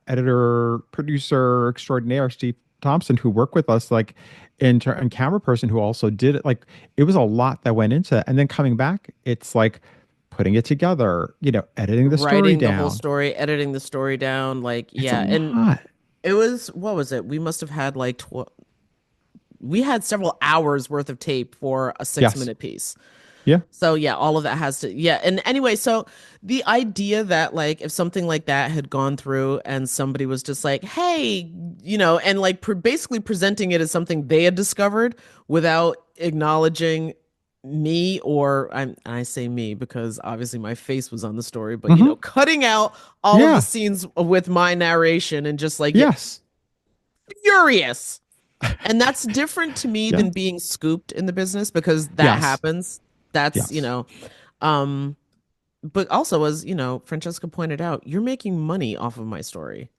editor, producer extraordinaire, Steve Thompson, who worked with us, like and camera person who also did it. Like it was a lot that went into it. And then coming back, it's like putting it together, editing the story writing the whole down. story, editing the story down, like, It's a yeah. And lot. it was, what was it? We must have had like we had several hours worth of tape for a six Yes. minute piece. Yeah. So yeah, all of that has to, yeah. And anyway, so the idea that, like, if something like that had gone through and somebody was just like, hey, and like basically presenting it as something they had discovered without acknowledging me, or I say me because obviously my face was on the story, but Hmm. cutting out all of the Yeah. scenes with my narration and just like get Yes. furious. And that's different to me Yeah. than being scooped in the business, because that Yes. happens. That's, Yes. um, but also, as Francesca pointed out, you're making money off of my story.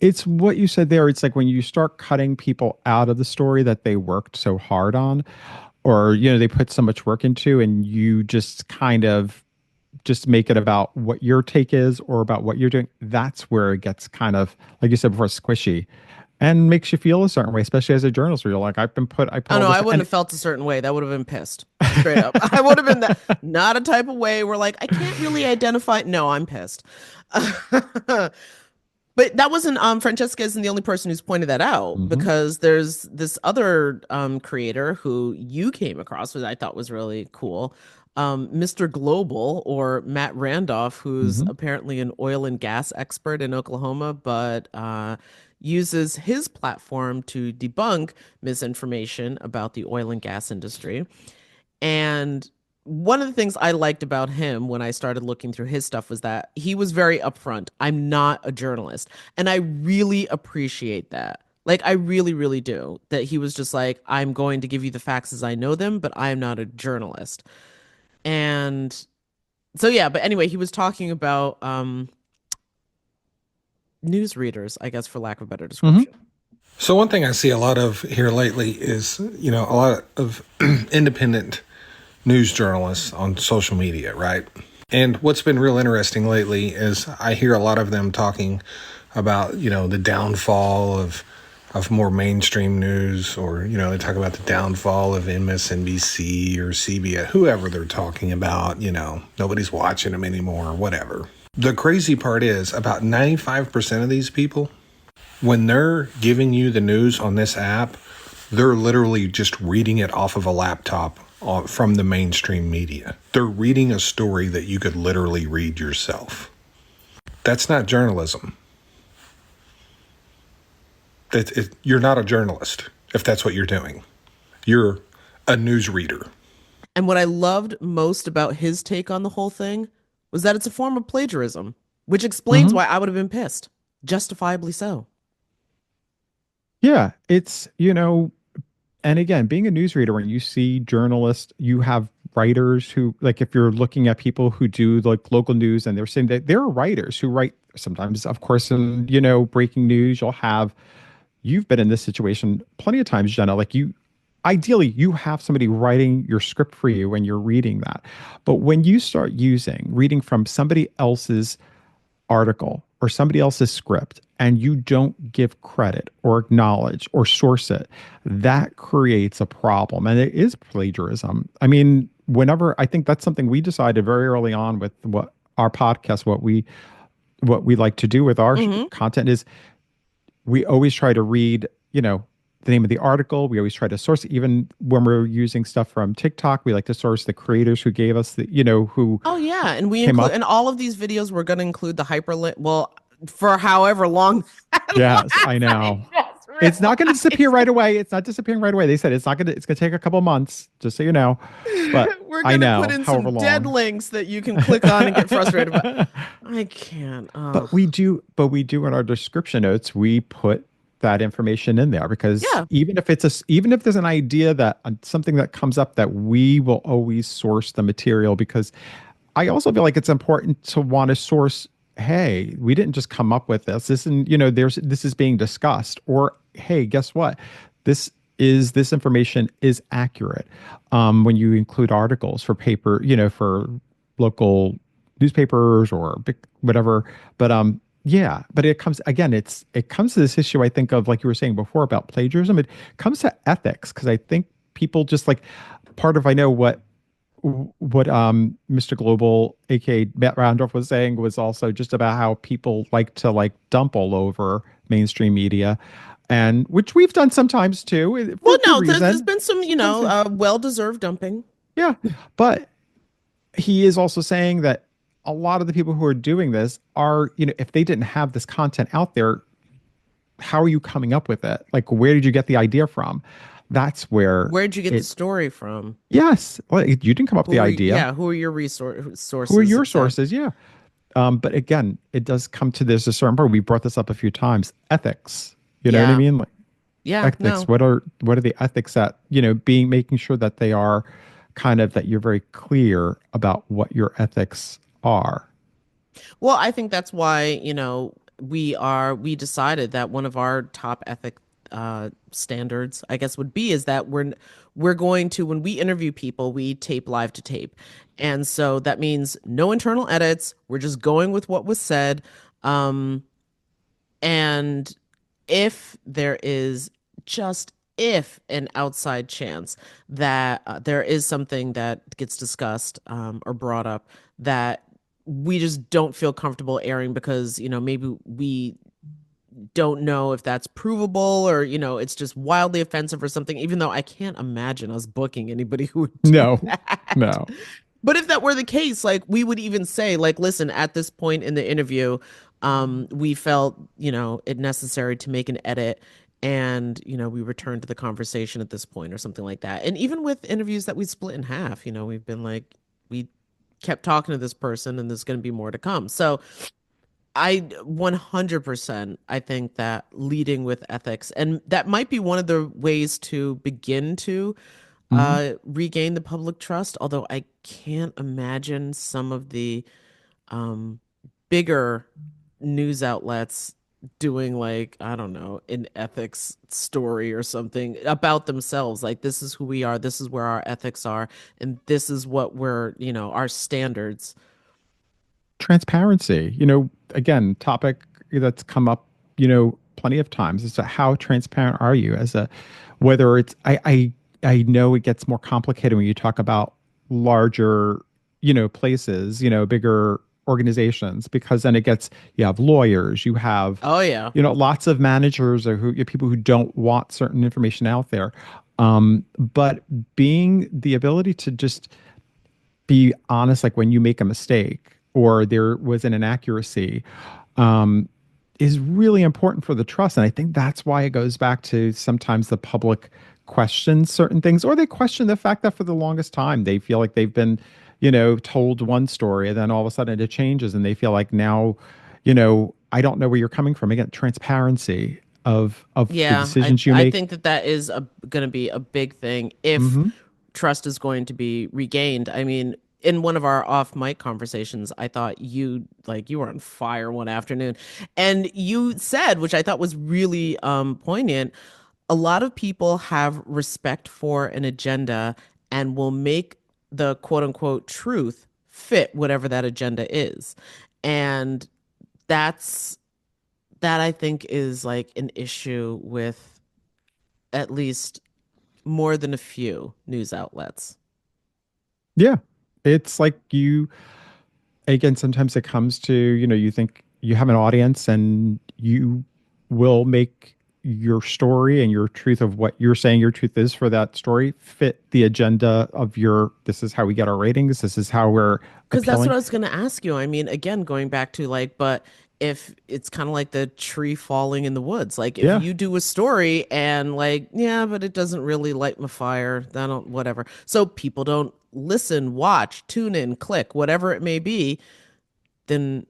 It's what you said there. It's like when you start cutting people out of the story that they worked so hard on, or they put so much work into, and you just kind of just make it about what your take is or about what you're doing. That's where it gets kind of, like you said before, squishy, and makes you feel a certain way, especially as a journalist, where you're like, I put Oh all no, I this, wouldn't and have felt a certain way. That would have been pissed. Straight up. I would have been that, not a type of way where, like, I can't really identify. No, I'm pissed. But that wasn't, Francesca isn't the only person who's pointed that out, Mhm. because there's this other creator who you came across, which I thought was really cool. Mr. Global, or Matt Randolph, who's Mhm. apparently an oil and gas expert in Oklahoma, but uses his platform to debunk misinformation about the oil and gas industry. And one of the things I liked about him when I started looking through his stuff was that he was very upfront. I'm not a journalist. And I really appreciate that. Like, I really, really do. That he was just like, I'm going to give you the facts as I know them, but I am not a journalist. And so, yeah, but anyway, he was talking about news readers, I guess, for lack of a better Hmm. description. So one thing I see a lot of here lately is, a lot of independent news journalists on social media, right? And what's been real interesting lately is I hear a lot of them talking about, the downfall of more mainstream news, or, they talk about the downfall of MSNBC or CBS, whoever they're talking about, nobody's watching them anymore, whatever. The crazy part is about 95% of these people, when they're giving you the news on this app, they're literally just reading it off of a laptop from the mainstream media. They're reading a story that you could literally read yourself. That's not journalism. You're not a journalist if that's what you're doing. You're a news reader. And what I loved most about his take on the whole thing was that it's a form of plagiarism, which explains Hmm. why I would have been pissed. Justifiably so. Yeah, it's, and again, being a newsreader, when you see journalists, you have writers who, like, if you're looking at people who do like local news, and they're saying that there are writers who write sometimes, of course, in, breaking news, you've been in this situation plenty of times, Jenna. Like, ideally, you have somebody writing your script for you when you're reading that. But when you start reading from somebody else's article or somebody else's script, and you don't give credit or acknowledge or source it, that creates a problem. And it is plagiarism. I mean, whenever, I think that's something we decided very early on with what our podcast, what we like to do with our Hmm. content is, we always try to read, the name of the article. We always try to source, even when we're using stuff from TikTok, we like to source the creators who gave us who Oh yeah, and we came include up. in all of these videos we're going to include the hyperlink. Well, for however long that Yes, lasts, I I know. just It's not going to disappear realized. right away. It's not disappearing right away. They said it's going to take a couple months, just so you know. But We're I gonna put know, in however some dead long. links that you can click on and get frustrated about. I can't. Oh, But we do in our description notes, we put that information in there, because yeah. even if there's an idea that something that comes up, that we will always source the material, because I also feel like it's important to want to source, hey, we didn't just come up with this. This is being discussed. Or, hey, guess what? This information is accurate. When you include articles for paper, for local newspapers or big whatever. But yeah, but it comes again, it comes to this issue, I think, of, like you were saying before, about plagiarism. It comes to ethics, because I think people just like, part of, I know what Mr. Global, aka Matt Randolph, was saying, was also just about how people like to, like, dump all over mainstream media, and which we've done sometimes too, for Well, good no, there's reason. been some, Sometimes, well-deserved dumping. yeah, but he is also saying that a lot of the people who are doing this are, if they didn't have this content out there, how are you coming up with it? Like, where did you get the idea from? That's where Where'd you get the it, story from? yes, well, you didn't come up with the idea. Who are your resource Who are sources, your etc. sources? Yeah. But again, it does come to this a certain part. We brought this up a few times. Ethics. You know what I Yeah. mean? Like, Yeah, ethics. no. What are the ethics that, making sure that they are kind of, that you're very clear about what your ethics are. Well, I think that's why, we decided that one of our top ethic standards, I guess, would be is that we're going to, when we interview people, we tape live to tape. And so that means no internal edits. We're just going with what was said. Um, and if there is just if an outside chance that there is something that gets discussed or brought up that we just don't feel comfortable airing because, maybe we don't know if that's provable or, it's just wildly offensive or something, even though I can't imagine us booking anybody who would do No, that. no. But if that were the case, like we would even say, like, listen, at this point in the interview, we felt, it necessary to make an edit and, we returned to the conversation at this point or something like that. And even with interviews that we split in half, we've been like, we kept talking to this person and there's going to be more to come. So I 100%, I think that leading with ethics, and that might be one of the ways to begin to Mhm. regain the public trust. Although I can't imagine some of the um, bigger news outlets doing like, I don't know, an ethics story or something about themselves. Like, this is who we are, this is where our ethics are, and this is what we're, our standards. Transparency, again, topic that's come up, plenty of times is to how transparent are you as a, whether it's, I know it gets more complicated when you talk about larger, places, bigger organizations, because then it gets, you have lawyers, you have, Oh yeah. lots of managers or people who don't want certain information out there. But being the ability to just be honest, like when you make a mistake or there was an inaccuracy, um, is really important for the trust. And I think that's why it goes back to sometimes the public questions certain things, or they question the fact that for the longest time they feel like they've been, told one story and then all of a sudden it changes and they feel like now, I don't know where you're coming from. Again, transparency of the Yeah, I decisions you I make. think that that is going to be a big thing if Hmm. trust is going to be regained. I mean, in one of our off mic conversations, I thought you were on fire one afternoon, and you said, which I thought was really poignant, a lot of people have respect for an agenda and will make the quote unquote truth fit whatever that agenda is. And that's that I think is like an issue with at least more than a few news outlets. Yeah. It's like you, again, sometimes it comes to, you think you have an audience and you will make your story and your truth of what you're saying your truth is for that story fit the agenda of your, this is how we get our ratings, this is how we're Because that's what appealing. I was going to ask you. I mean, again, going back to like, but if it's kind of like the tree falling in the woods, like if Yeah. you do a story and like, yeah, but it doesn't really light my fire, then whatever. So people don't listen, watch, tune in, click, whatever it may be, then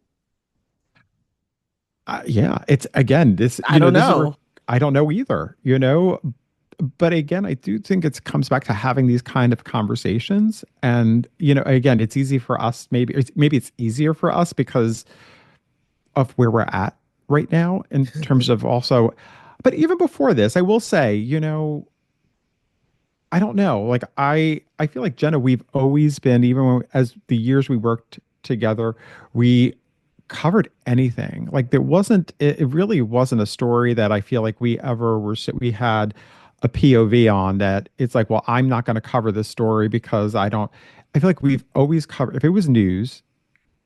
Yeah. It's again, this, I don't this is where know. I don't know either, but again, I do think it comes back to having these kind of conversations. And, again, it's easy for us, maybe it's easier for us because of where we're at right now in terms of also, but even before this, I will say, I don't know. Like I feel like Jenna, we've always been, even as the years we worked together, we covered anything. Like it really wasn't a story that I feel like we had a POV on that. It's like, well, I'm not going to cover this story because I feel like we've always covered, if it was news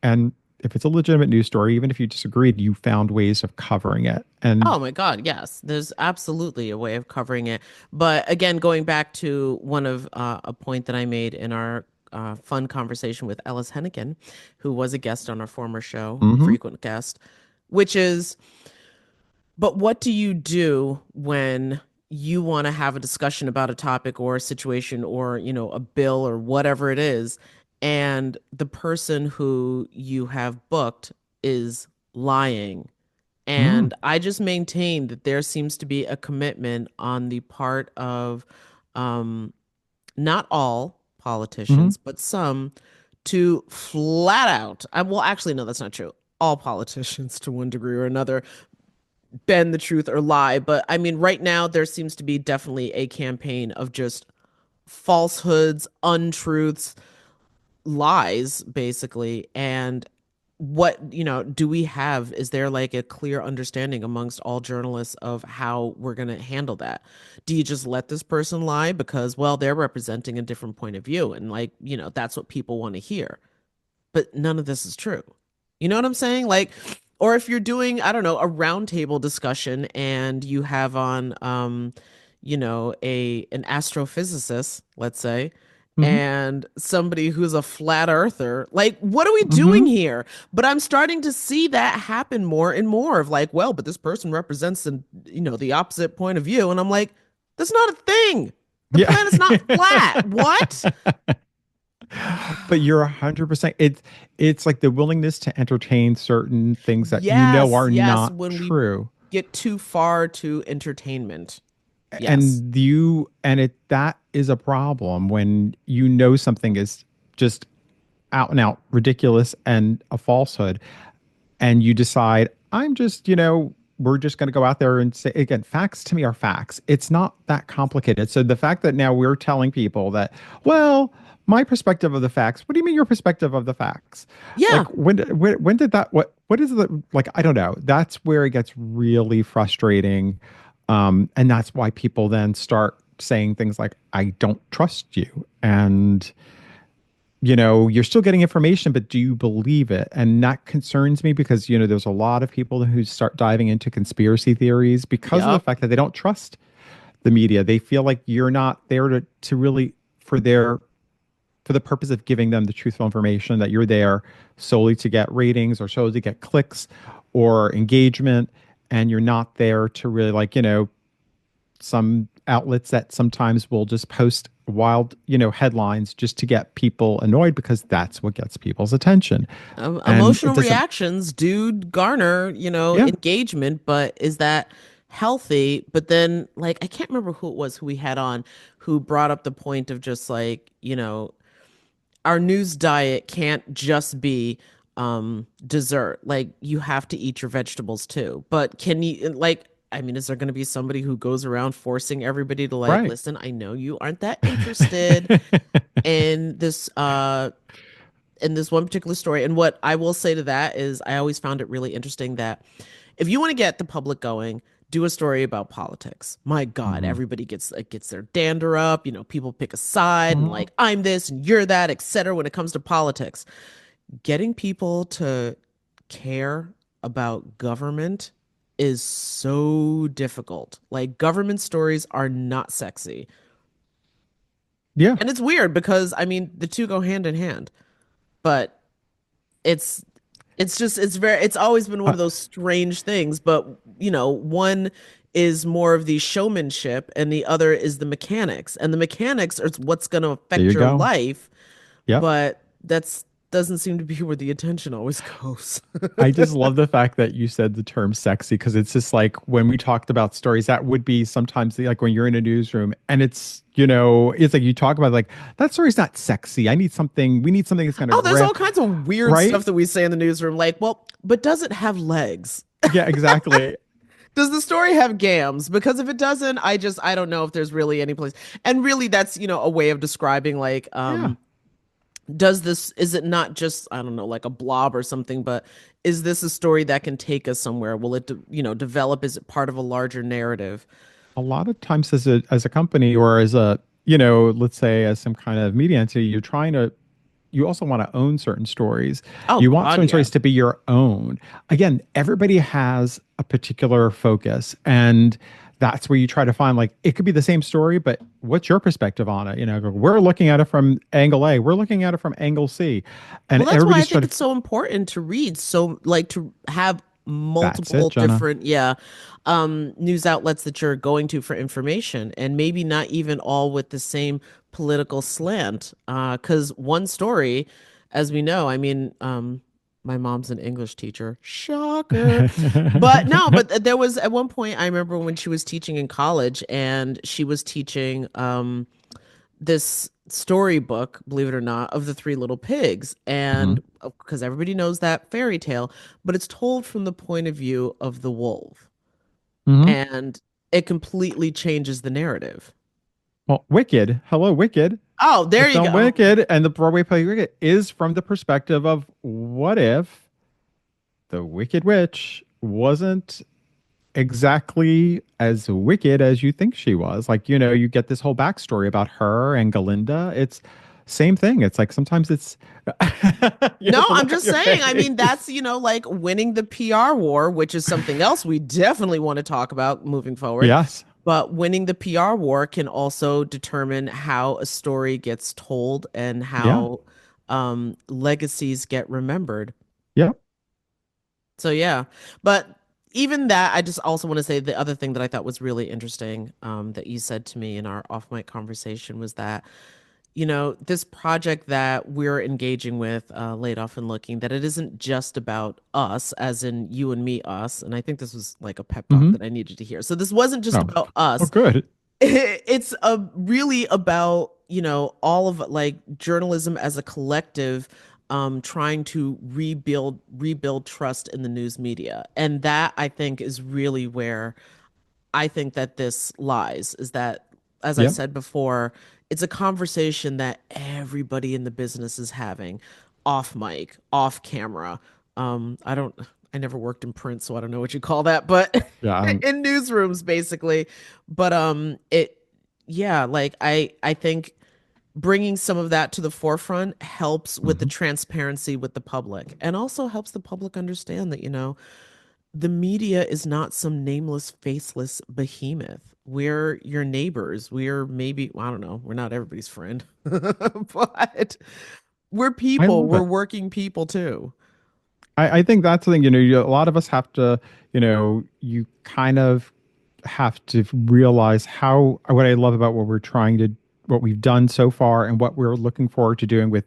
and if it's a legitimate news story, even if you disagreed, you found ways of covering it. And Oh my God, yes. There's absolutely a way of covering it. But again, going back to one of a point that I made in our fun conversation with Ellis Hennigan, who was a guest on our former show, mhm, frequent guest, which is, but what do you do when you want to have a discussion about a topic or a situation or, a bill or whatever it is, and the person who you have booked is lying? mm, And I just maintain that there seems to be a commitment on the part of not all mhm, politicians, but some to flat out, well, actually, no, that's not true. All politicians, to one degree or another, bend the truth or lie. But I mean, right now, there seems to be definitely a campaign of just falsehoods, untruths, lies, basically. And what do we have, is there like a clear understanding amongst all journalists of how we're going to handle that? Do you just let this person lie because, well, they're representing a different point of view and like, that's what people want to hear, but none of this is true? You know what I'm saying? Like, or if you're doing, I don't know, a roundtable discussion and you have on a an astrophysicist, let's say, mhm, and somebody who's a flat earther. Like, what are we doing mhm. here? But I'm starting to see that happen more and more of like, well, but this person represents the opposite point of view. And I'm like, that's not a thing. The Yeah. planet's not flat. What? But you're 100%. It's like the willingness to entertain certain things that Yes, are yes. not When we true. get too far to entertainment. Yes. And that is a problem when something is just out and out ridiculous and a falsehood, and you decide, I'm just, we're just going to go out there and say, again, facts to me are facts. It's not that complicated. So the fact that now we're telling people that, well, my perspective of the facts. What do you mean your perspective of the facts? Yeah. Like when did that what is the like I don't know. That's where it gets really frustrating. And that's why people then start saying things like, I don't trust you. And you're still getting information, but do you believe it? And that concerns me because, there's a lot of people who start diving into conspiracy theories because of the Yep. fact that they don't trust the media. They feel like you're not there to really for the purpose of giving them the truthful information, that you're there solely to get ratings or solely to get clicks or engagement. And you're not there to really some outlets that sometimes will just post wild, headlines just to get people annoyed because that's what gets people's attention. And it Emotional doesn't, reactions do garner, yeah, engagement, but is that healthy? But then, like, I can't remember who it was who we had on who brought up the point of just like, our news diet can't just be dessert. Like, you have to eat your vegetables too. But can you, like, I mean, is there going to be somebody who goes around forcing everybody to like, right. listen, I know you aren't that interested in this one particular story. And what I will say to that is I always found it really interesting that if you want to get the public going, do a story about politics. My God, Mhm. everybody gets their dander up. People pick a side and Mhm. like, I'm this and you're that, etc. When it comes to politics, getting people to care about government is so difficult. Like, government stories are not sexy. Yeah. And it's weird because I mean the two go hand in hand, but it's it's always been one Uh, of those strange things, but one is more of the showmanship and the other is the mechanics, and the mechanics are what's going to there affect you your go. life, Yep. but that's doesn't seem to be where the attention always goes. I just love the fact that you said the term sexy because it's just like when we talked about stories, that would be sometimes like when you're in a newsroom and it's like you talk about like that story's not sexy. We need something that's going to Oh, there's all grab, kinds of weird right? stuff that we say in the newsroom, like, well, but does it have legs? Yeah, exactly. Does the story have gams? Because if it doesn't, I don't know if there's really any place. And really that's, a way of describing like Yeah. is it not just, I don't know, like a blob or something, but is this a story that can take us somewhere? Will it develop? Is it part of a larger narrative? A lot of times as a company or as a, let's say as some kind of media entity, you also want to own certain stories. Oh You want God, certain yeah. stories to be your own. Again, everybody has a particular focus, and that's where you try to find like it could be the same story, but what's your perspective on it? We're looking at it from angle A, we're looking at it from angle C, and Well, that's why I everybody's trying think to. it's so important to read. So, like, to have That's it, multiple Jenna. different, news outlets that you're going to for information, and maybe not even all with the same political slant. Because one story, as we know, I mean, my mom's an English teacher. Shocker. But no, but there was at one point I remember when she was teaching in college, and she was teaching this storybook, believe it or not, of the Three Little Pigs. Mhm. And because everybody knows that fairy tale, but it's told from the point of view of the wolf. Mhm. And it completely changes the narrative. Well, Wicked, hello, Wicked. Oh, The there you film go. Wicked and the Broadway play Wicked is from the perspective of what if the Wicked Witch wasn't exactly as wicked as you think she was. Like, you get this whole backstory about her and Galinda. It's same thing. It's like sometimes it's you No, have the I'm look on just your saying. I mean, face. that's, like winning the PR war, which is something else we definitely want to talk about moving forward. Yes. But winning the PR war can also determine how a story gets told and Yeah. how legacies get remembered. Yep. So yeah, but even that, I just also want to say the other thing that I thought was really interesting, that you said to me in our off mic conversation was that, this project that we're engaging with, Laid Off and Looking, that it isn't just about us, as in you and me, us. And I think this was like a pep talk Hmm. that I needed to hear. So this wasn't just Oh. about Oh, us. good. It's really about, all of like journalism as a collective, trying to rebuild trust in the news media. And that, I think, is really where I think that this lies, is that, as I Yeah. said before, it's a conversation that everybody in the business is having off mic, off camera. I don't, I never worked in print, so I don't know what you call that, but Yeah. in newsrooms, basically. But yeah, like I think bringing some of that to the forefront helps with the Mhm. transparency with the public, and also helps the public understand that, the media is not some nameless, faceless behemoth. We're your neighbors. We're maybe, I don't know, we're not everybody's friend, but we're I people. love We're it. working people too. I think that's the thing, a lot of us have to, you kind of have to realize how, what I love about what we've done so far and what we're looking forward to doing with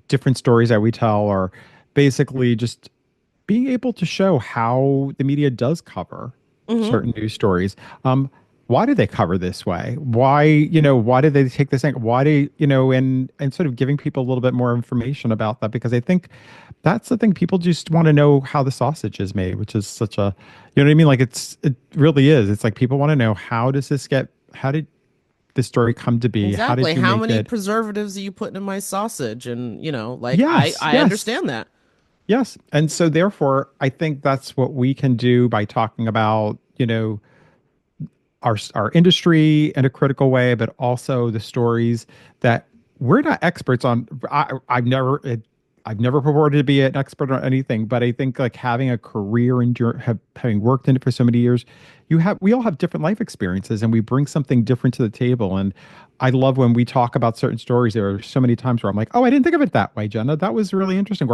different stories that we tell, are basically just being able to show how the media does cover Hmm. certain news stories. Why do they cover this way? Why did they take this angle? Why do, and sort of giving people a little bit more information about that, because I think that's the thing. People just want to know how the sausage is made, which is such a, you know what I mean? Like it really is. It's like people want to know, how did this story come to be? How Exactly. did you How make many it? preservatives are you putting in my sausage? And, like Yes, I yes. understand that. Yes. And so therefore, I think that's what we can do by talking about, our industry in a critical way, but also the stories that we're not experts on. I've never purported to be an expert on anything, but I think like having a career and having worked in it for so many years, we all have different life experiences and we bring something different to the table. And I love when we talk about certain stories. There are so many times where I'm like, oh, I didn't think of it that way, Jenna. That was really interesting.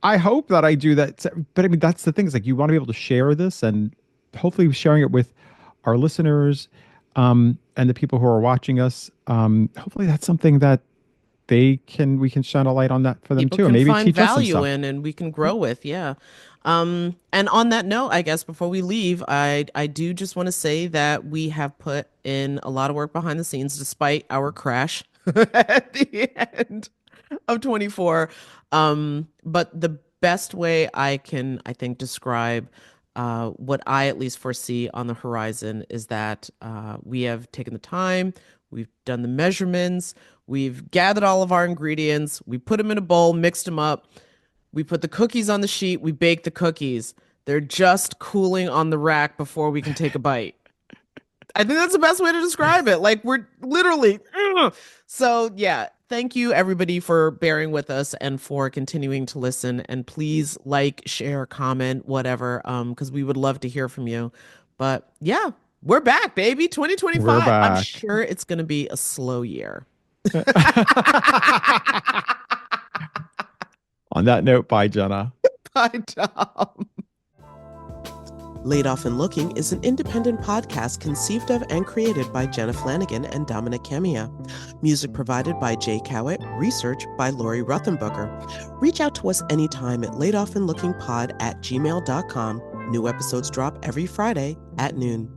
I hope that I do that. But I mean, that's the thing, is like you want to be able to share this, and hopefully sharing it with our listeners, and the people who are watching us. Hopefully that's something that we can shine a light on that for them People too, and can maybe find teach us some value stuff. in and we can Yeah. grow with. Yeah. And on that note, I guess before we leave, I do just want to say that we have put in a lot of work behind the scenes despite our crash at the end of 24. But the best way I can, I think, describe what I at least foresee on the horizon is that we have taken the time, we've done the measurements, we've gathered all of our ingredients, we put them in a bowl, mixed them up, we put the cookies on the sheet, we bake the cookies. They're just cooling on the rack before we can take a bite. I think that's the best way to describe it. Like we're literally. Ugh. So yeah, thank you everybody for bearing with us and for continuing to listen. And please like, share, comment, whatever, because we would love to hear from you. But yeah, we're back, baby. We're 2025. I'm back. sure it's gonna be a slow year. On that note, bye, Jenna. Bye, Tom. Laid Off and Looking is an independent podcast conceived of and created by Jenna Flanagan and Dominic Camia. Music provided by Jay Cowett, research by Lori Ruthenbucker. Reach out to us anytime at laidofandlookingpod@gmail.com. New episodes drop every Friday at noon.